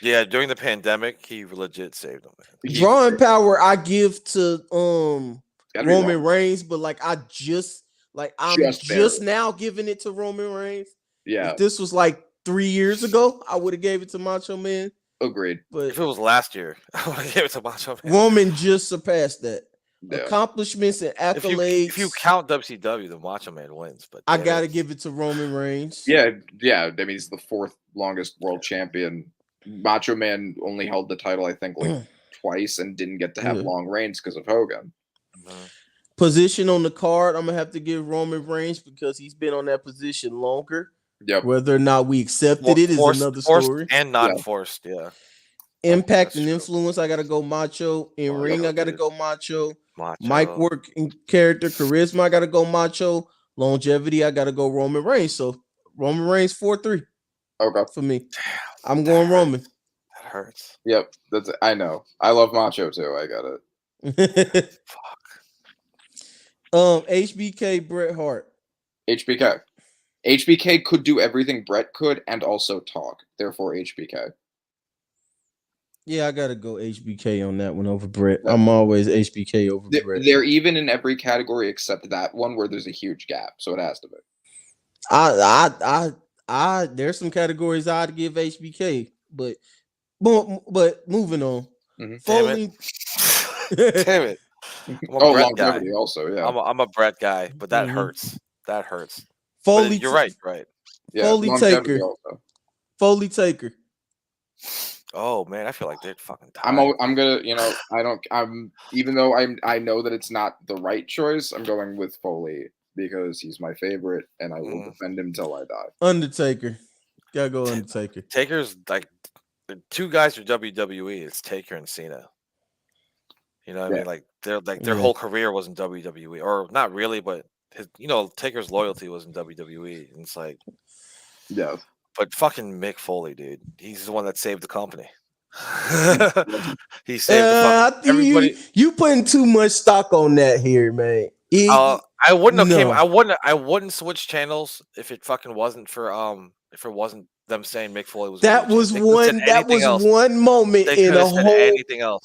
Yeah, during the pandemic, he legit saved them. Man. drawing power. I give to Gotta be Roman Reigns, but like I'm just barely. now giving it to Roman Reigns. Yeah, If this was like 3 years ago, I would have gave it to Macho Man. agreed. But If it was last year, I would have gave it to Macho Man. Roman just surpassed that. Yeah. Accomplishments and accolades. If you count WCW, the Macho Man wins. But I damn gotta it. give it to Roman Reigns. Yeah. I mean, he's the 4th longest world champion. Macho Man only held the title, I think, like twice, and didn't get to have Yeah. long reigns because of Hogan. Position on the card, I'm gonna have to give Roman Reigns because he's been on that position longer. Yep. Whether or not we accepted it is another Forced story. and non-forced. Yeah. Impact That's and true. influence, I gotta go Macho. In Oh, ring, yeah, I gotta dude. go Macho. Macho. Mic work and character, charisma, I gotta go Macho. Longevity, I gotta go Roman Reigns. So Roman Reigns 4-3 Okay. for me. I'm going Roman. That hurts. Yep. I know. I love Macho too. I got it. HBK Bret Hart. HBK. HBK could do everything Bret could and also talk. Therefore, HBK. Yeah, I gotta go HBK on that one over Bret. Yeah. I'm always HBK over Bret. They're even in every category except that one where there's a huge gap. So it has to be. I there's some categories I'd give HBK, but moving on. Mhm. Foley. Damn it. I'm a Oh, Bret guy. longevity also. Yeah. I'm a Bret guy, but that Mhm. hurts. That hurts. Foley. But you're right. Right. Yeah. Foley longevity Taker. also. Foley Taker. Oh man, I feel like they're fucking tired. I'm gonna, I'm even though I know that it's not the right choice, I'm going with Foley because he's my favorite and I will defend him till I die. Undertaker. Gotta go Undertaker. Taker's like the two guys for WWE. It's Taker and Cena. You know what I mean? Like their whole career was in WWE, or not really, but Taker's loyalty was in WWE. And it's like, Yeah. but fucking Mick Foley, dude, he's the one that saved the company. He saved the fucking everybody. You putting too much stock on that here, man. I wouldn't have no. I wouldn't switch channels if it fucking wasn't for if it wasn't them saying Mick Foley was. That was one moment they in a said whole. anything else.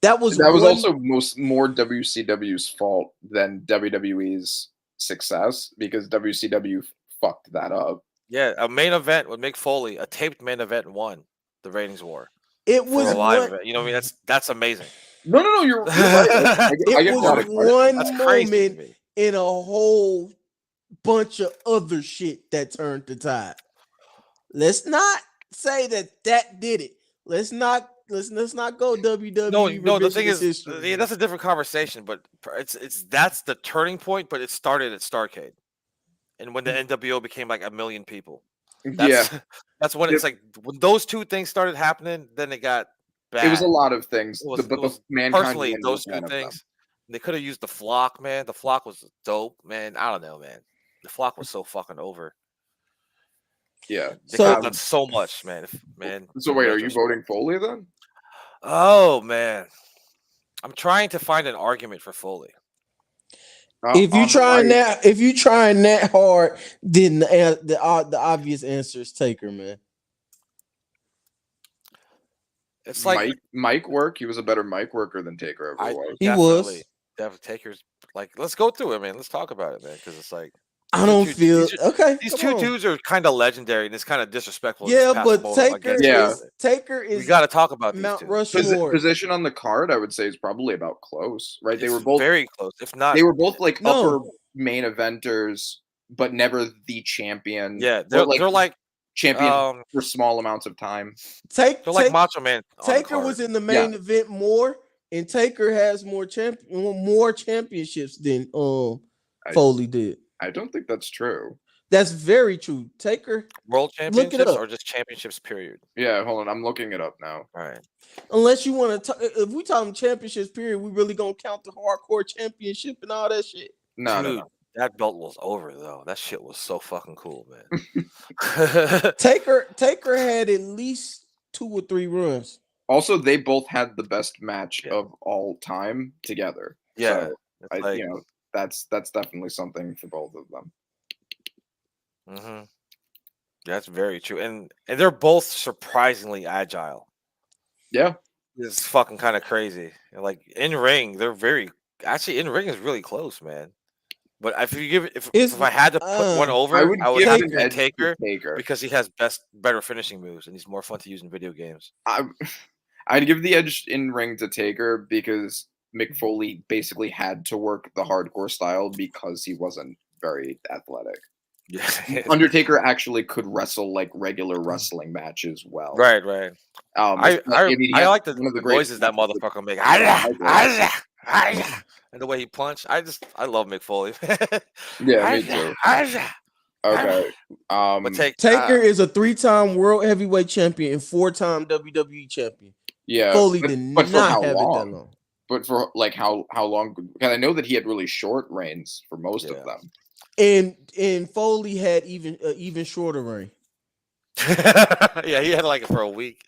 That was also more WCW's fault than WWE's success because WCW fucked that up. Yeah, a main event with Mick Foley, a taped main event, won the ratings war. It was a live event. You know what I mean? That's amazing. No, you're right. It was one That's crazy to moment me. in a whole bunch of other shit that turned the tide. Let's not say that did it. Let's not go WWE. No. The thing revisionist is, history. yeah, that's a different conversation. But that's the turning point. But it started at Starrcade, and when the NWO became like 1 million people. Yeah, That's when it's like when those two things started happening. Then it got bad. it was a lot of things. It was, but it was Mankind personally Union those was two one of them. things. They could have used the Flock, man. The Flock was dope, man. I don't know, man. The Flock was so fucking over. Yeah. They So- could have done so much, man. So wait, are you voting Foley then? Oh man, I'm trying to find an argument for Foley. If you On the trying right, that, if you trying that hard, then the obvious answer is Taker, man. It's like Mike work. He was a better mic worker than Taker ever was. He was. Definitely Taker's like. Let's go through it, man. Let's talk about it, man. Because it's like I don't feel okay. these come two on. dudes are kind of legendary, and it's kind of disrespectful. to Yeah, just pass but them over Taker, against Yeah. is Taker We is got to talk about these Mount two. Rushmore. Position on the card, I would say, is probably about close, right? They It's were both very close, if not. They were both like No. upper main eventers, but never the champion. Yeah, Or, they're like champion for small amounts of time. they're like Macho Man. on the Taker card. was in the main event more, and Taker has more championships than Foley did. I don't think that's true. That's very true. Taker, World Look it championships up. or just championships. Period. Yeah, hold on, I'm looking it up now. All right. unless you want to, if we talking championships, period, we really gonna count the hardcore championship and all that shit. No, Dude, no. that belt was over though. That shit was so fucking cool, man. Taker had at least 2 or 3 runs. Also, they both had the best match Yeah. of all time together. Yeah, So, it's like, that's definitely something for both of them. mhm. That's very true, and they're both surprisingly agile. Yeah. It's fucking kind of crazy. And, like in ring, they're very actually in ring is really close, man. But if you give if I had to put one over, I would I would give have an to give edge to Taker Taker. because he has better finishing moves and he's more fun to use in video games. I'd give the edge in ring to Taker because Mick Foley basically had to work the hardcore style because he wasn't very athletic. Yeah, Undertaker actually could wrestle like regular wrestling matches well. right. I mean, he like had the one of the great noises that matches with- motherfucker make. Yeah, And the way he punched, I love Mick Foley. me too. Okay. But Taker is a 3-time world heavyweight champion and 4-time WWE champion. yeah, Foley but- did but for not how have it that long? long. But for like how long? Because I know that he had really short reigns for most Yeah. of them. And Foley had even shorter reign. yeah, he had like it for a week.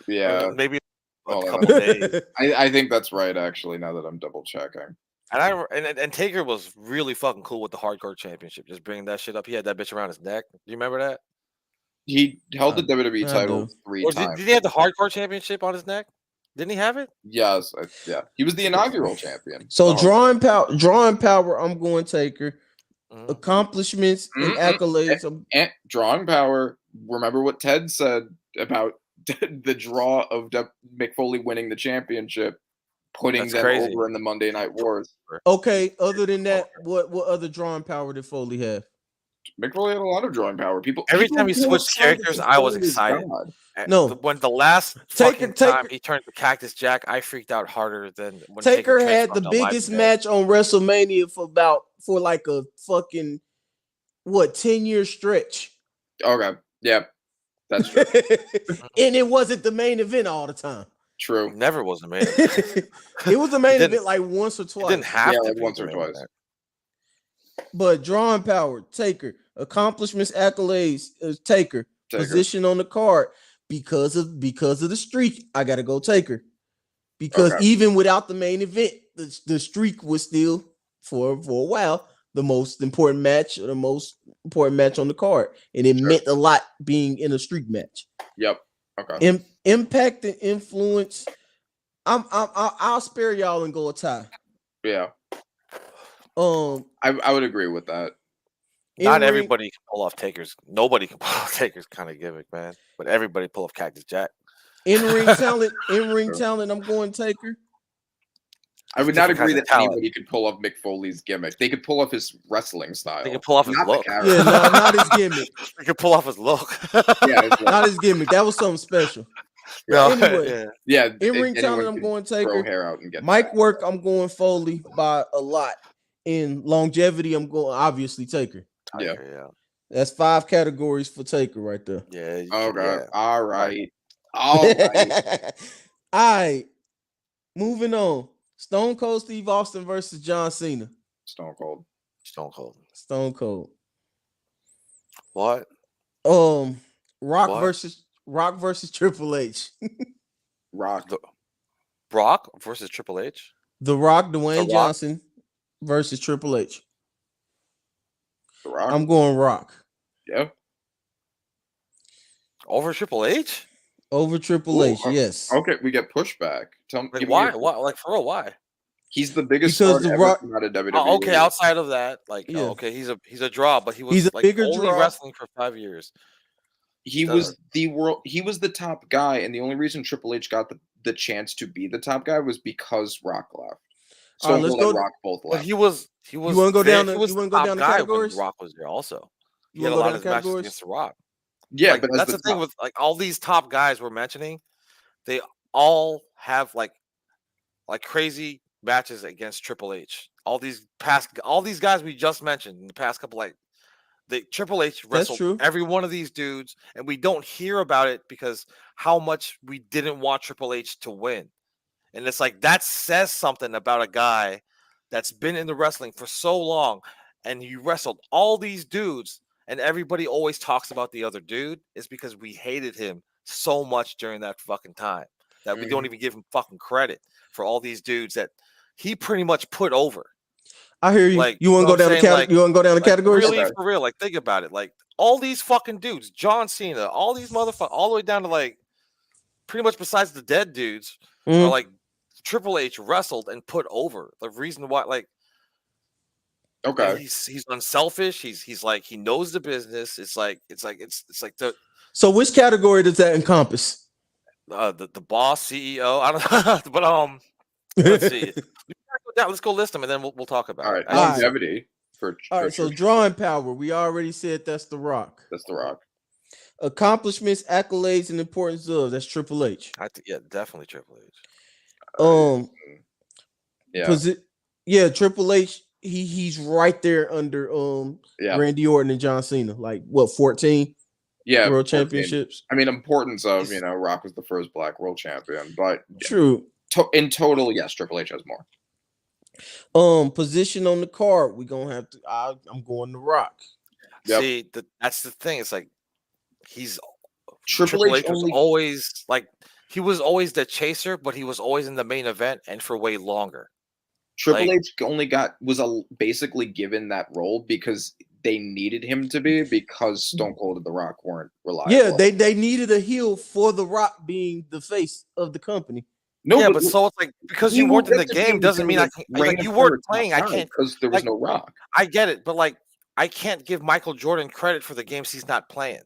Yeah, Maybe a Hold on. couple days. I think that's right. Actually, now that I'm double checking. And Taker was really fucking cool with the hardcore championship. Just bringing that shit up. He had that bitch around his neck. Do you remember that? He held the WWE I title do. 3 Or times. did he have the hardcore championship on his neck? Didn't he have it? Yes, yeah. He was the inaugural champion. So Oh. drawing power, I'm going Taker. Mhm. Accomplishments and Mm-mm. accolades. And drawing power. Remember what Ted said about the draw of Mick Foley winning the championship, putting That's them crazy. over in the Monday Night Wars. Okay, other than that, what other drawing power did Foley have? Mick Foley had a lot of drawing power. Every time he people switched said that characters, I was Foley excited. God. No. When the last Taker- fucking time Taker- he turned to Cactus Jack, I freaked out harder than when Taker had the transformed on Live biggest Today. match on WrestleMania for like a fucking 10-year stretch. Okay, yeah, that's true. And it wasn't the main event all the time. True. Never was a man. It was the main didn't- event like once or It twice. didn't have Yeah, to like be once the or main twice. event. But drawing power, Taker. Accomplishments, accolades, Taker. Taker. Position on the card because of the streak. I gotta go Taker. Because Okay. even without the main event, the streak was still for a while the most important match, or the most important match on the card, and it Sure. meant a lot being in a streak match. Yep. Okay. Impact and influence. I'll spare y'all and go a tie. Yeah, Um, I would agree with that. Not in-ring- everybody can pull off Taker's. Nobody can pull off Taker's kind of gimmick, man. But everybody pull off Cactus Jack. in ring talent. In ring Sure. talent. I'm going Taker. I would not Different agree kinds of that talent. anybody could pull off Mick Foley's gimmick. They could pull off his wrestling style. They could pull off his not look. the character. Yeah, not his gimmick. He could pull off his look. Yeah, it's like- Not his gimmick. That was something special. No, Anyway. yeah. In ring anyone talent, I'm could going grow Taker. hair out and get Mic that. work, I'm going Foley by a lot. In longevity, I'm going obviously Taker. Yeah. yeah. That's 5 categories for Taker right there. Yeah. Okay. Yeah. All right. All right. All right. Moving on. Stone Cold Steve Austin versus John Cena. Stone Cold. Stone Cold. Stone Cold. What? Rock What? versus Triple H. Rock. Brock versus Triple H. The Rock, Dwayne Rock. Johnson versus Triple H. The Rock. I'm going Rock yeah. Over Triple H? over Triple Ooh, H. Yes. Okay, we get pushback. Tell me, Like give me why? your- Why? Like for real? Why? He's the biggest Because star The to ever Rock- come out of WWE. Oh, okay, outside of that, like, Yeah. okay, he's a draw, but he was He's a like bigger only draw. wrestling for 5 years. He was the world. He was the top guy, and the only reason Triple H got the chance to be the top guy was because Rock left. So All right, let's Cold and go- Rock both But left. he was. wanna go down the- He was you wanna the go top down the guy when categories? Rock was there also. He You had a wanna go lot down of his the matches categories? against the Rock. yeah, Like, but as that's the thing top- with like all these top guys we're mentioning, they all have like crazy matches against Triple H. All these guys we just mentioned in the past couple, like Triple H wrestled true. every one of these dudes, and we don't hear about it because how much we didn't want Triple H to win. And it's like that says something about a guy that's been in the wrestling for so long, and he wrestled all these dudes, and everybody always talks about the other dude. Is because we hated him so much during that fucking time that we don't even give him fucking credit for all these dudes that he pretty much put over. I hear you. Like, You want to know go what I'm down the saying? Like- you want to go down the Like, categories? really, Okay. for real, like think about it. Like all these fucking dudes, John Cena, all these motherfuckers, all the way down to like pretty much besides the dead dudes, Mhm. are like Triple H wrestled and put over. The reason why, like okay. he's unselfish. He's like he knows the business. It's like the So which category does that encompass? the boss CEO. I don't but let's see. Let's go list them and then we'll talk about All right. it. All right. Longevity for. All for right, so Triple- drawing power, we already said that's The Rock. that's the Rock. Accomplishments, accolades, and importance of, that's Triple H. Yeah, definitely Triple H. Yeah. Triple H, he's right there under Yeah. Randy Orton and John Cena. Like what, 14 Yeah. world 14. championships? I mean, importance of Rock was the first Black world champion, but True. in total, yes, Triple H has more. Position on the card, we gonna have to. I'm going to Rock. Yep. See, that's the thing. It's like he's Triple H was only- always like he was always the chaser, but he was always in the main event and for way longer. Triple like- H only was basically given that role because they needed him to be because Stone Cold and The Rock weren't reliable. Yeah, they needed a heel for The Rock being the face of the company. no, Yeah, but so it's like because you weren't in the game doesn't mean I can. Like, you weren't playing. I can't. because there was like- no Rock. I get it, but like I can't give Michael Jordan credit for the games he's not playing.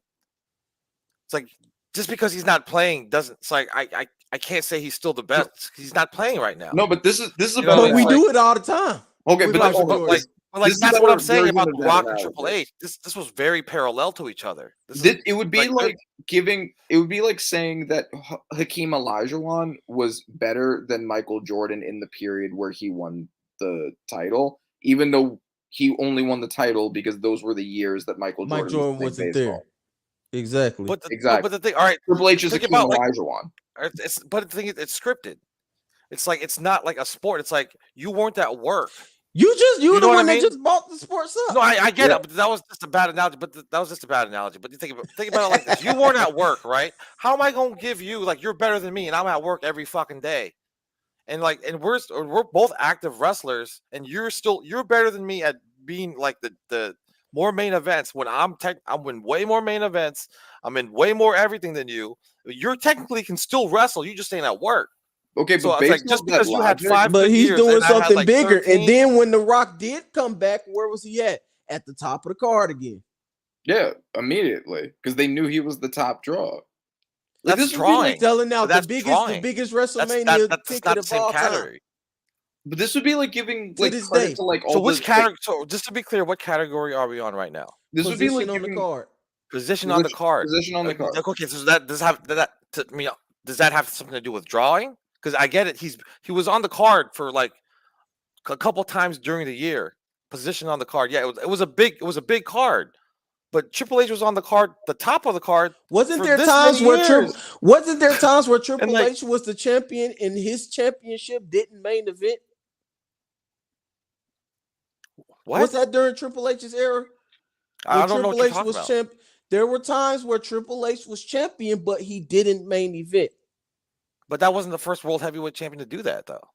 It's like just because he's not playing doesn't. It's like I can't say he's still the best. He's not playing right now. No, but this is You about know, But we like- do it all the time. okay, with but Michael hold on, Jordan. But like This is that's a what I'm better saying version about of The that Rock and analogy. Triple H. This was very parallel to each other. it would be like saying that Hakeem Olajuwon was better than Michael Jordan in the period where he won the title, even though he only won the title because those were the years that Michael Mike Jordan Jordan was playing wasn't there. baseball. Exactly. But the, Exactly. but the thing, all right. Triple H is Think Hakeem about, like- Olajuwon. But the thing is, it's scripted. It's like it's not like a sport. It's like you weren't at work. you You were the know what one I mean? that just bought the sports up. No, I get Yeah. it, but that was just a bad analogy. But that was just a bad analogy. But you think about it like this: you weren't at work, right? How am I going to give you like you're better than me, and I'm at work every fucking day, and we're both active wrestlers, and you're better than me at being like the more main events. When I'm in way more main events, I'm in way more everything than you. You're technically can still wrestle. You just ain't at work. Okay, So but it's like based just on that because you had logic- 5 But good he's years doing and I had, something like, bigger. 13, And then when The Rock did come back, where was he at? At the top of the card again. yeah, immediately because they knew he was the top draw. That's this is drawing. Selling out But that's the drawing. biggest That's WrestleMania not the ticket of same all time. category. But this would be like giving To like this credit day. to like all So which the, category? So just to be clear, what category are we on right now? this would be Position like on the giving card. Position on the card. Position on the card. Okay, so does that have something to do with drawing? Because I get it. He was on the card for like a couple times during the year. Position on the card. Yeah, it was a big card. But Triple H was on the card, the top of the card. Wasn't for there this times many where years. Triple like- H was the champion and his championship didn't main event? What? Was that during Triple H's era? I don't know what you're talking was about. champ. There were times where Triple H was champion, but he didn't main event. But that wasn't the first world heavyweight champion to do that, though.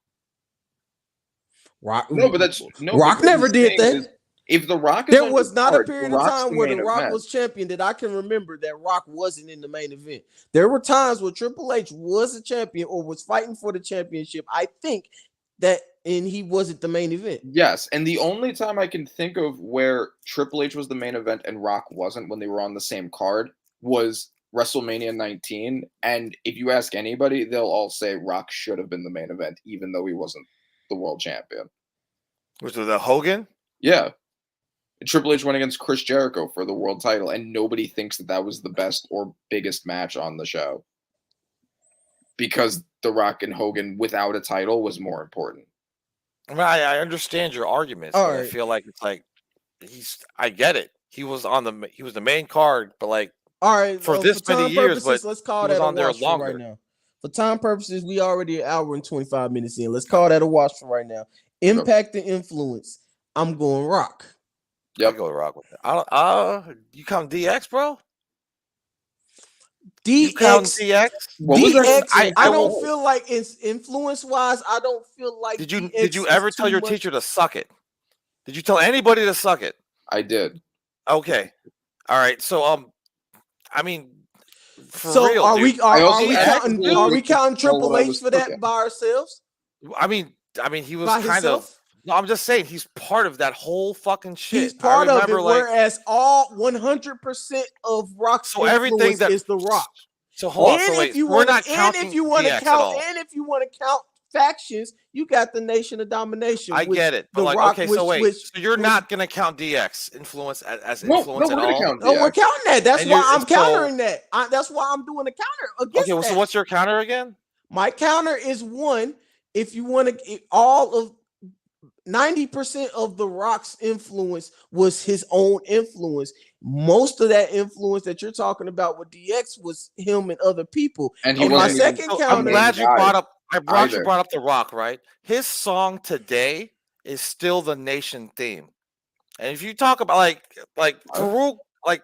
Rock, No, but that's no. Rock but what never he's did saying that. is, if the Rock is There on was the not a card, period the of Rock's time the where The main Rock event. was champion that I can remember that Rock wasn't in the main event. There were times where Triple H was a champion or was fighting for the championship. I think that, and he wasn't the main event. Yes, and the only time I can think of where Triple H was the main event and Rock wasn't when they were on the same card was WrestleMania 19. And if you ask anybody, they'll all say Rock should have been the main event, even though he wasn't the world champion. Was it the Hogan? Yeah. Triple H went against Chris Jericho for the world title, and nobody thinks that was the best or biggest match on the show. Because The Rock and Hogan without a title was more important. I mean, I understand your arguments. All But I right. feel like it's like I get it. He was the main card, but like All right, For this many time years, purposes, but let's call he was that a on there wash for longer. right now. For time purposes, we already an hour and 25 minutes in. Let's call that a wash for right now. Impact and influence. I'm going Rock. I'll go with Rock with it. You count DX, bro? You count DX. DX? What was that? DX. I don't won't. feel like it's influence wise. I don't feel like. Did you DX ever is tell too your much. teacher to suck it? Did you tell anybody to suck it? I did. Okay. All right. So I mean, for So real, are dude. we I also counting? actively Are we counting know Triple what I H was for that cooking. by ourselves? I mean, he was By kind himself? of. No, I'm just saying he's part of that whole fucking shit. He's part I of it. remember, like, Whereas all 100% of Rock's so everything influence that is the Rock. So hold on. And So wait, if you we're want not to, counting and if you want to DX at count, all. and if you want to count factions, you got the Nation of Domination. I which get it, but The like, Rock, okay, so wait, which- so you're not gonna count DX influence as No, influence we're at gonna all? count Oh, we're DX. counting that. That's And why you're- I'm so- countering that. That's why I'm doing a counter against Okay, well, that. so what's your counter again? My counter is one. If you want to, all of 90% of the Rock's influence was his own influence. Most of that influence that you're talking about with DX was him and other people. And he On my wasn't even- second So counter, I'm glad you guy brought up. You either. brought up The Rock, right? His song today is still the Nation theme, and if you talk about like Farouk, like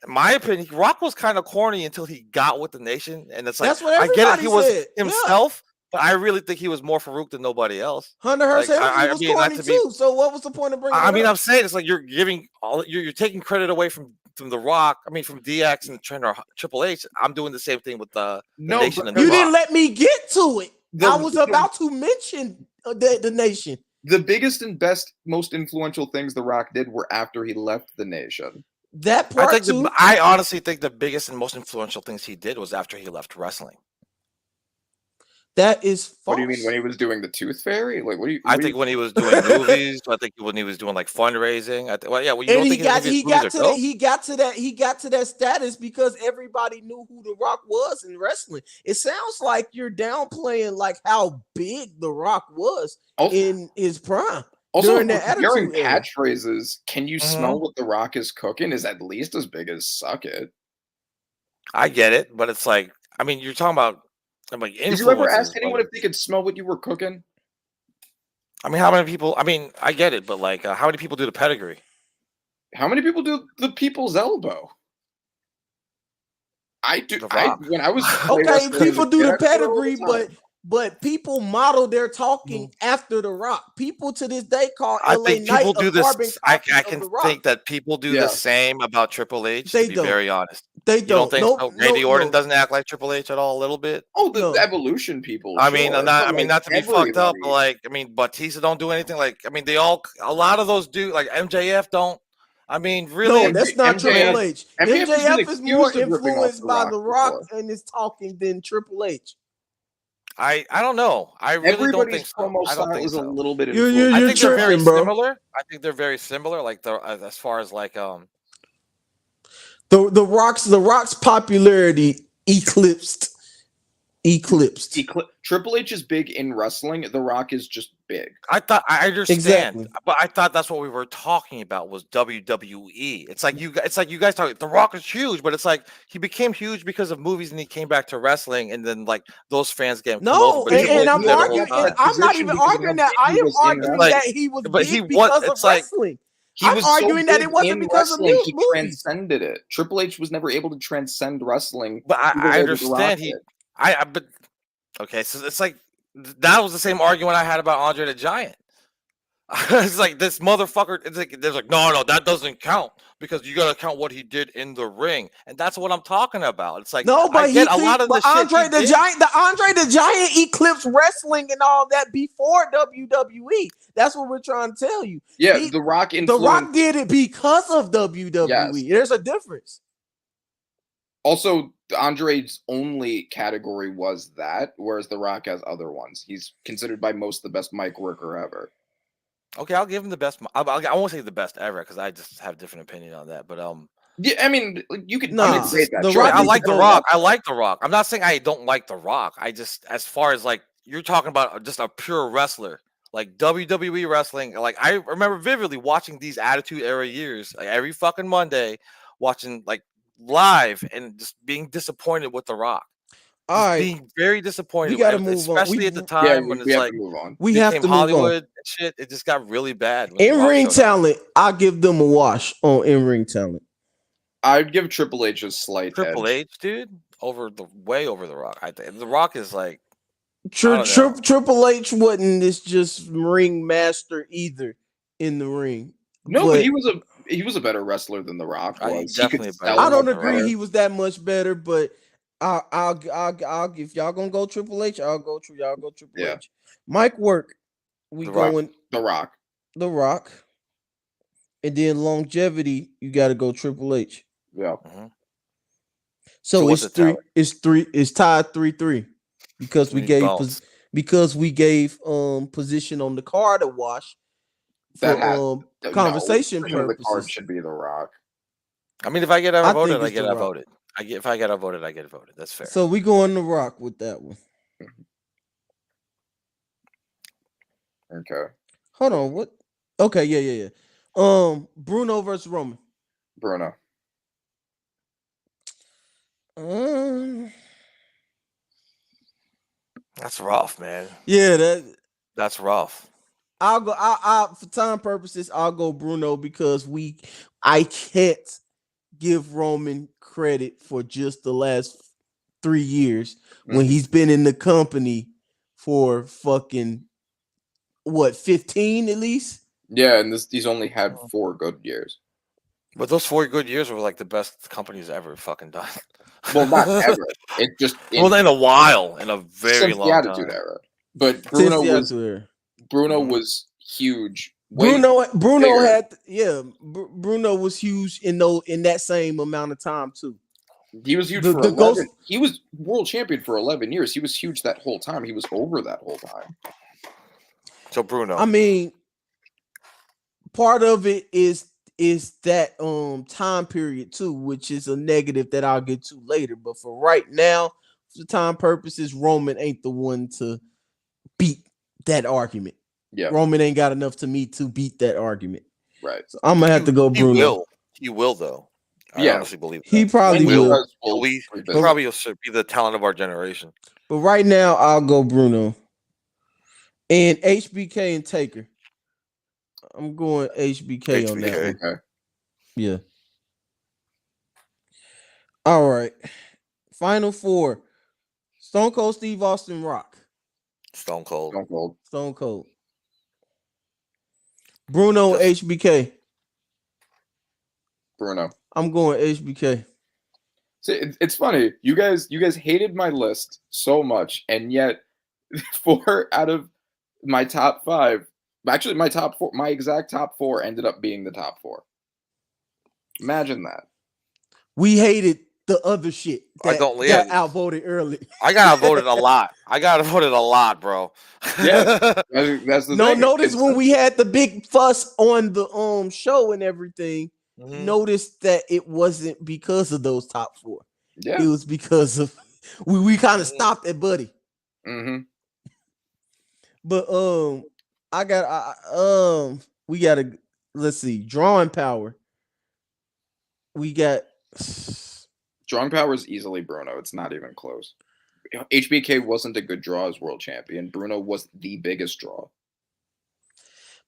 in my opinion, Rock was kind of corny until he got with the Nation, and it's like That's what I get it, everybody he was said. Yeah. himself, but I really think he was more Farouk than nobody else. Hunter Hearst Like, Helmsley was mean, not corny to be- too. So what was the point of bringing? I it mean, up? I'm saying it's like you're giving all you're taking credit away from The Rock. I mean, from DX and Trent Triple H. I'm doing the same thing with the No, Nation but and The You Rock. didn't let me get to it. The- I was about to mention the Nation. The biggest and best, most influential things The Rock did were after he left the Nation. That part too. I honestly think the biggest and most influential things he did was after he left wrestling. That is false. What do you mean when he was doing the Tooth Fairy? Like, what do you? I what do think you- when he was doing movies, I think when he was doing like fundraising. Well, you And don't he think got his he movies got are to dope? that he got to that status because everybody knew who The Rock was in wrestling. It sounds like you're downplaying like how big The Rock was Also, in his prime. also during the comparing Attitude Era. catchphrases, "Can you smell what The Rock is cooking?" is at least as big as "Suck it." I get it, but it's like I mean, you're talking about like Did you ever influences, ask anyone like- if they could smell what you were cooking? I mean, how many people? I mean, I get it, but like, how many people do the pedigree? How many people do the people's elbow? I do. The I Rock. when I was Okay, wrestling as a people do kid, the I did it all pedigree, time. but people model their talking after The Rock. People to this day call I LA think Knight people a do carbon this. I copy of can The Rock. think that people do Yeah. the same about Triple H. They to be don't. very honest, They you don't think Nope, so? Randy no, Orton no. doesn't act like Triple H at all. A little bit. Oh, the No. evolution people. I mean, sure, not. but, I mean, like, not to be fucked up, but everybody- like, I mean, Batista don't do anything. Like, I mean, a lot of those do. Like MJF don't. I mean, really. No, that's not MJF Triple H. MJF has been MJF is more accused of ripping off influenced The by Rock The Rock before. and his talking than Triple H. I don't know. I really don't Everybody's think so. promo I don't style think is a so. little bit You're- influenced. I you're think they're very tripping, bro. similar. I think they're very similar. Like the as far as like The Rock's popularity eclipsed. Triple H is big in wrestling. The Rock is just big. I understand, Exactly. but I thought that's what we were talking about was WWE. It's like you guys talk. The Rock is huge, but it's like he became huge because of movies, and he came back to wrestling, and then like those fans get him. come No, over, but Triple and H I'm was there the whole arguing. time. And I'm not even Position because arguing how that. I big he am was in arguing wrestling. that he was But big he because was- of it's like- wrestling. He I'm was arguing that big it wasn't in because of wrestling, he movies. transcended it. Triple H was never able to transcend wrestling. But the I way that The Rock understand he. did. But okay, so it's like that was the same argument I had about Andre the Giant. It's like this motherfucker. It's like there's like no, that doesn't count because you gotta count what he did in the ring, and that's what I'm talking about. It's like No, but I get a lot of the shit Andre he the did. Giant, the Andre the Giant eclipsed wrestling and all that before WWE. That's what we're trying to tell you. Yeah, He- The Rock The influenced. Rock did it because of WWE. Yes. There's a difference. Also, Andre's only category was that, whereas The Rock has other ones. He's considered by most the best mic worker ever. Okay, I'll give him the best. I won't say the best ever because I just have a different opinion on that. But Yeah, I mean, you could Nah, say that. The sure. Rock I is like The dope. Rock. I like The Rock. I'm not saying I don't like The Rock. I just, as far as like you're talking about, just a pure wrestler, like WWE wrestling. Like I remember vividly watching these Attitude Era years, like every fucking Monday, watching like live and just being disappointed with The Rock. All Just right, being very disappointed. we gotta and move on. especially at the Yeah, time when we it's have like to move on. we have became to move on. Hollywood and shit. It just got really bad. when The In Rock ring showed up. talent, I'll give them a wash on in ring talent. I'd give Triple H a slight Triple edge. H, dude, way over The Rock. I think The Rock is like. Tri- don't know. Triple H wasn't this just ring master either in the ring. No, but he was a better wrestler than The Rock I- was. definitely He a could better sell I don't much agree better. he was that much better, but I'll if y'all gonna go Triple H, y'all go Triple Yeah. H. Mike Work, we The Rock. going The Rock. The Rock, and then longevity, you got to go Triple H. Yeah. So So what's it's the tally? it's tied 3-3 because We we need gave bounce. position on the card a wash for That has- conversation No, the card purposes. should be The Rock. I mean, if I get I outvoted, think I it's get The Rock. outvoted. If I get outvoted, I get voted. That's fair. So we going to Rock with that one. Okay. Hold on, what? Okay, yeah. Bruno versus Roman. Bruno. That's rough, man. Yeah, That's rough. I'll go. I for time purposes, I'll go Bruno because I can't give Roman credit for just the last 3 years when he's been in the company for fucking 15 at least. Yeah, and he's only had 4 good years. But those 4 good years were like the best companies ever fucking done. Well, not ever. It just Well, in a while, in a very since long the Attitude time. Era. But Since Bruno the was Attitude Era. Bruno Mhm. was huge. Bruno bigger. had Bruno was huge in that same amount of time too. He was huge The- for the 11. Ghost- He was world champion for 11 years. He was huge that whole time. He was over that whole time. So Bruno. I mean, part of it is that time period too, which is a negative that I'll get to later. But for right now, for time purposes, Roman ain't the one to beat that argument. Yeah, Roman ain't got enough to me to beat that argument. right. So I'm gonna have to go he Bruno. will. He will though. I Yeah. honestly believe He that. probably When he will. does, He'll we'll be revisit. probably should be the talent of our generation. But right now, I'll go Bruno. And HBK and Taker. I'm going HBK on that HBK. one. Okay. Yeah. All right. Final 4. Stone Cold Steve Austin Rock. Stone Cold. Stone Cold. Stone Cold. Bruno HBK. Bruno. I'm going HBK. See, it's funny. You guys hated my list so much, and yet 4 out of my top 5, actually my top 4, my exact top 4 ended up being the top 4. Imagine that. We hated the other shit I that don't- got yeah. outvoted early. I got voted a lot. Bro. Yeah. That's the No, thing. notice It's- when we had the big fuss on the show and everything, Mhm. notice that it wasn't because of those top four. Yeah. It was because of we kind of Mhm. stopped at Buddy. Mm-hmm. But we got to let's see, drawing power. We got Drawing power is easily Bruno. It's not even close. HBK wasn't a good draw as world champion. Bruno was the biggest draw.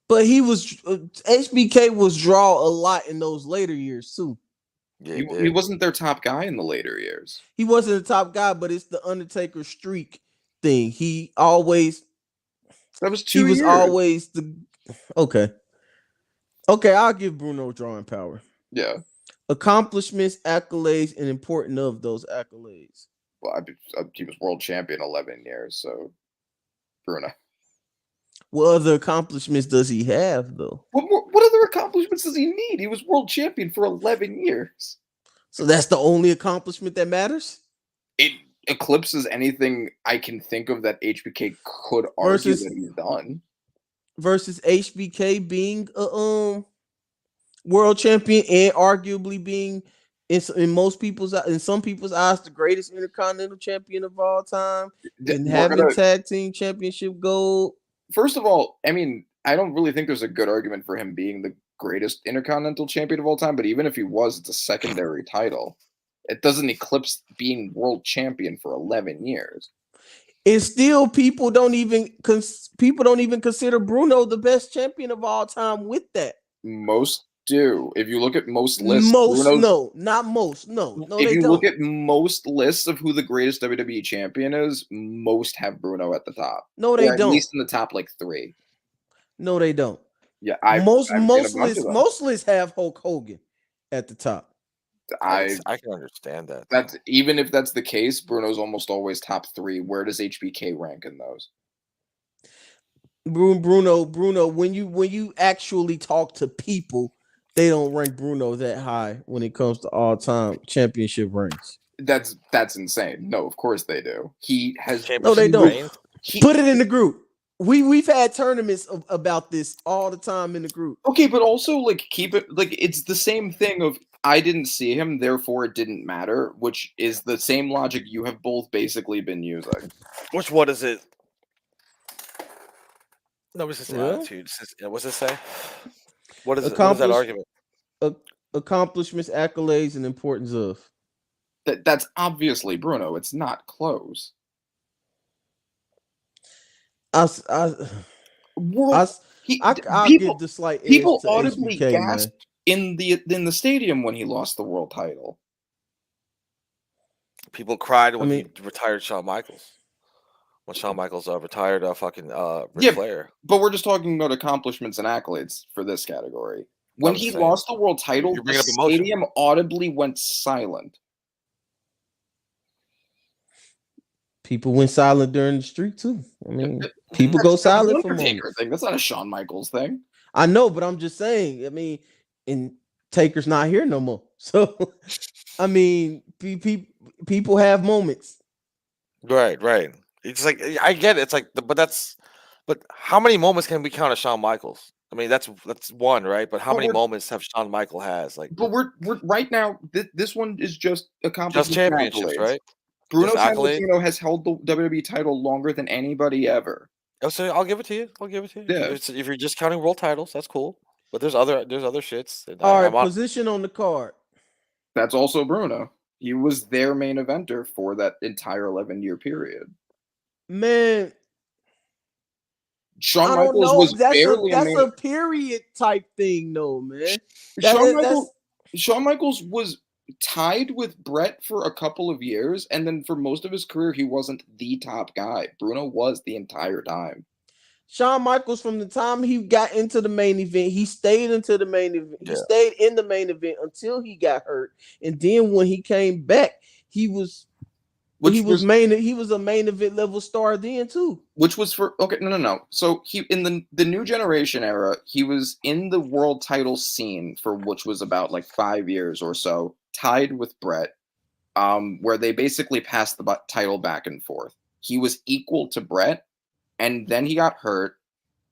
but he was HBK was draw a lot in those later years too. Yeah, He wasn't their top guy in the later years. He wasn't the top guy, but it's the Undertaker streak thing. He always That was 2 he was years. always the okay. Okay, I'll give Bruno drawing power. Yeah. Accomplishments, accolades, and important of those accolades. Well, he was world champion 11 years, so Bruno. What other accomplishments does he have though? What other accomplishments does he need? He was world champion for 11 years. So that's the only accomplishment that matters? It eclipses anything I can think of that HBK could argue Versus- that he's done. Versus HBK being a world champion and arguably being in some people's eyes the greatest intercontinental champion of all time and We're having gonna- tag team championship gold. First of all, I mean, I don't really think there's a good argument for him being the greatest intercontinental champion of all time, but even if he was, it's a secondary title. It doesn't eclipse being world champion for 11 years. And still people don't even consider Bruno the best champion of all time with that. Most do. If you look at most lists, Most Bruno's- no, not most. No, if they you don't. look at most lists of who the greatest WWE champion is, most have Bruno at the top. No, Or they at don't. least in the top like 3. No, they don't. Yeah, Most I've seen a bunch of them. lists have Hulk Hogan at the top. I I can understand that. that's even if that's the case, Bruno's almost always top 3. Where does HBK rank in those? Bruno, when you actually talk to people, they don't rank Bruno that high when it comes to all-time championship rings. That's insane. No, of course they do. He has No, they don't. Reigns? Put it in the group. We've had tournaments about this all the time in the group. Okay, but also like keep it like it's the same thing of I didn't see him, therefore it didn't matter, which is the same logic you have both basically been using. Which what is it? No, it's just the Well, attitude. What's it say? What is that Accomplish- argument? Accomplishments, accolades, and importance of. That's obviously Bruno. It's not close. World, I'll people give the slight edge people to audibly HBK, man. gasped in the stadium when he lost the world title. People cried when mean- he retired Shawn Michaels. When Shawn Michaels retired fucking Ric Yeah, Flair. But we're just talking about accomplishments and accolades for this category. When I'm he saying, lost the world title, you're the bringing up emotion. stadium audibly went silent. People went silent during the streak too. I mean, people go That's a silent for Undertaker moments. thing. That's not a Shawn Michaels thing. I know, but I'm just saying. I mean, and Taker's not here no more. So, I mean, people have moments. Right. It's like I get it. It's like, but how many moments can we count as Shawn Michaels? I mean, that's one, right? But how But many we're- moments have Shawn Michael has? Like But we're right now. This one is just accomplishments. just and championships, accolades. right? Bruno Just accolades? Sammartino has held the WWE title longer than anybody ever. So I'll give it to you. Yeah. If you're just counting world titles, that's cool. But there's other shits. and All right, I'm on- position on the card. That's also Bruno. He was their main eventer for that entire 11-year period. Man, Shawn I don't Michaels know. was That's barely a a main. period type thing, though, man. Shawn Michaels was tied with Brett for a couple of years, and then for most of his career, he wasn't the top guy. Bruno was the entire time. Shawn Michaels, from the time he got into the main event, he stayed into the main event. He Yeah. stayed in the main event until he got hurt, and then when he came back, he was a main event level star then too. Which was for no. So he in the new generation era, he was in the world title scene for which was about like 5 years or so, tied with Brett. where they basically passed the title back and forth. He was equal to Brett, and then he got hurt,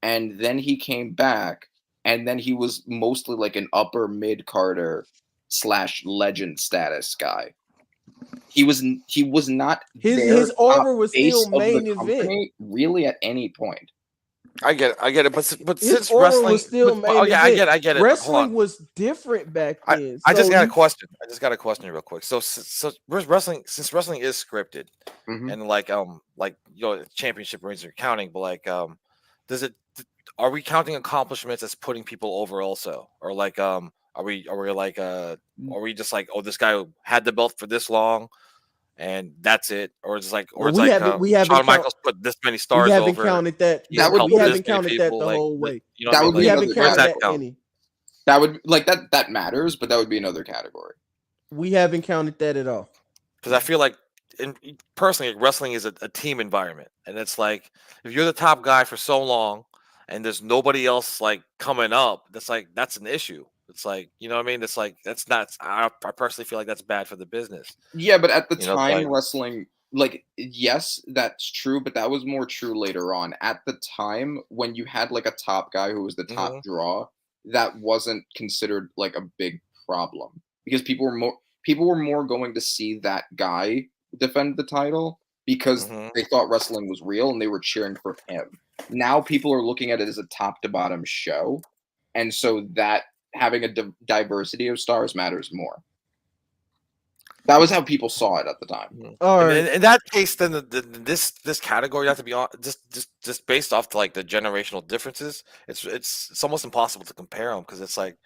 and then he came back, and then he was mostly like an upper mid-carder / legend status guy. He was not his aura was face still of the main event. company really at any point. I get it, but His since aura wrestling, was still main oh yeah, event. I get it. Hold Wrestling on. was different back then. I just So got a you- question. I just got a question real quick. So wrestling, since wrestling is scripted, Mhm. and like championship rings are counting, but like are we counting accomplishments as putting people over also, or like are we just like, oh, this guy had the belt for this long and that's it, or it's like, or Well, it's we like haven't- we haven't Shawn count- Michaels put this many stars we haven't over. counted that. he's That would- helped we this haven't many counted people, that the like, whole way. You know That what I would mean? We be Like, haven't another where's counted that that count? any. That would like that matters, but that would be another category. We haven't counted that at all. Because I feel like, personally, wrestling is a team environment, and it's like if you're the top guy for so long, and there's nobody else like coming up, that's an issue. It's like, you know what I mean? It's like that's not. I personally feel like that's bad for the business. Yeah, but at the You know, time, like- wrestling, like, yes, that's true, but that was more true later on. At the time, when you had like a top guy who was the top Mhm. draw, that wasn't considered like a big problem because people were more going to see that guy defend the title because Mhm. they thought wrestling was real and they were cheering for him. Now people are looking at it as a top to bottom show, and so that having a diversity of stars matters more. That was how people saw it at the time. All And right. in that case, then this category have to be on just based off like the generational differences. It's almost impossible to compare them because it's like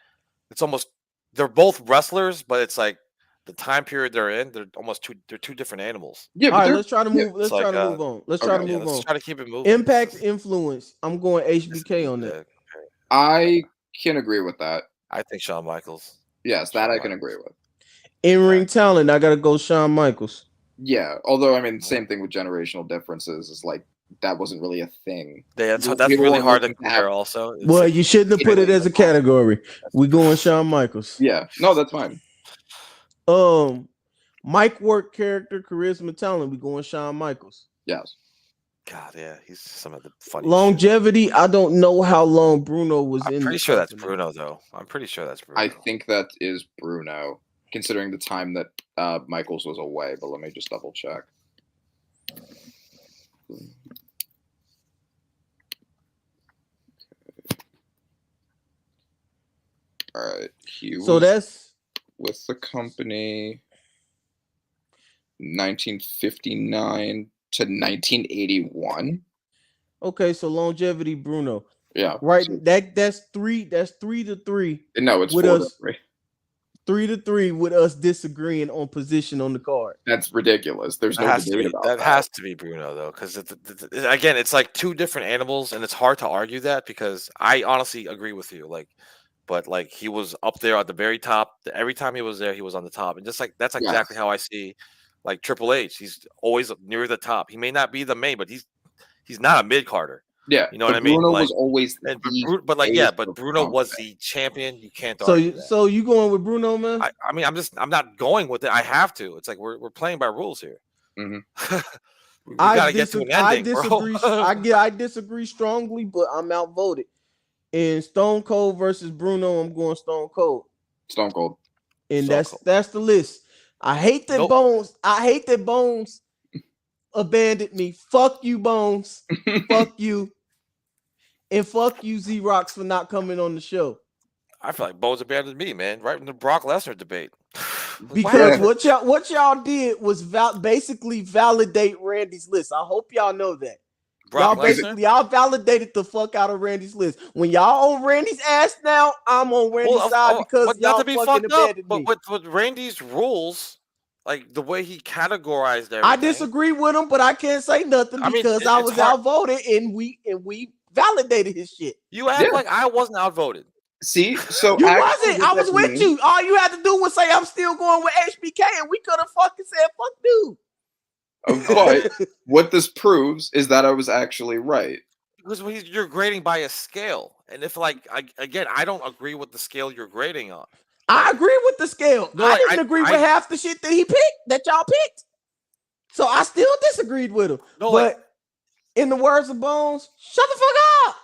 they're both wrestlers, but it's like the time period they're in, they're two different animals. Yeah, All but right, they're- let's try to yeah, move. Let's it's try like, to move on. Let's try okay, to Yeah, move let's on. try to keep it moving. Impact's influence. I'm going HBK on that. I can agree with that. I think Shawn Michaels. Yes, that Shawn I can Michaels. agree with. In ring talent, I gotta go Shawn Michaels. Yeah, although I mean, same thing with generational differences is like that wasn't really a thing. That's People really weren't hard to looking to have- compare. Also, It's Well, like- you shouldn't have put it as a category. We going Shawn Michaels. Yeah, no, that's fine. Mike work character, charisma, talent. We going Shawn Michaels. Yes. God, yeah, he's some of the funny Longevity. I don't know how long Bruno was I'm in. pretty the sure that's company. Bruno, though. I'm pretty sure that's Bruno. I think that is Bruno, considering the time that Michaels was away. But let me just double check. All right, he So was that's with the company 1959 to 1981. okay. So longevity, Bruno. Yeah, Right. so- That's 3-3. no, it's with 4 to us. 3. 3-3 with us disagreeing on position on the card. That's ridiculous. There's That no has to debate be about that that. has to be Bruno though, because again, it's like two different animals, and it's hard to argue that because I honestly agree with you. Like, but like he was up there at the very top. Every time he was there, he was on the top, and just like that's exactly how I see like Triple H. He's always near the top. He may not be the main, but he's not a mid carder. Yeah, You know but what I mean? Bruno Like, was always And, the but like face yeah, of but the Bruno was company. the champion. You can't So argue that. so you going with Bruno, man? I mean, I'm not going with it. I have to. It's like we're playing by rules here. Mhm. we gotta get to an ending, disagree. bro. I disagree strongly, but I'm outvoted. In Stone Cold versus Bruno, I'm going Stone Cold, Stone Cold. and Stone that's Cold. that's the list. I hate that Nope. Bones. I hate that Bones abandoned me. Fuck you, Bones. Fuck you, and fuck you, Z-Rocks, for not coming on the show. I feel like Bones abandoned me, man. Right in the Brock Lesnar debate. Because Yeah. what y'all did was basically validate Randy's list. I hope y'all know that. Brock Y'all validated the fuck out of Randy's list. When y'all on Randy's ass now, I'm on Randy's side because but y'all not to be fucking fucked up, abandoned but me. with Randy's rules, like the way he categorized everything. I disagree with him, but I can't say nothing I mean, because it- I it's was hard- outvoted and we validated his shit. You act Yeah. like I wasn't outvoted. See, so You actually wasn't. what I was that with means- you. All you had to do was say I'm still going with HBK, and we could have fucking said fuck dude. But what this proves is that I was actually right. Because you're grading by a scale, and if like again, I don't agree with the scale you're grading on. I agree with the scale. No, I like, didn't agree with half the shit that he picked, that y'all picked. So I still disagreed with him. No, but like- in the words of Bones, shut the fuck up.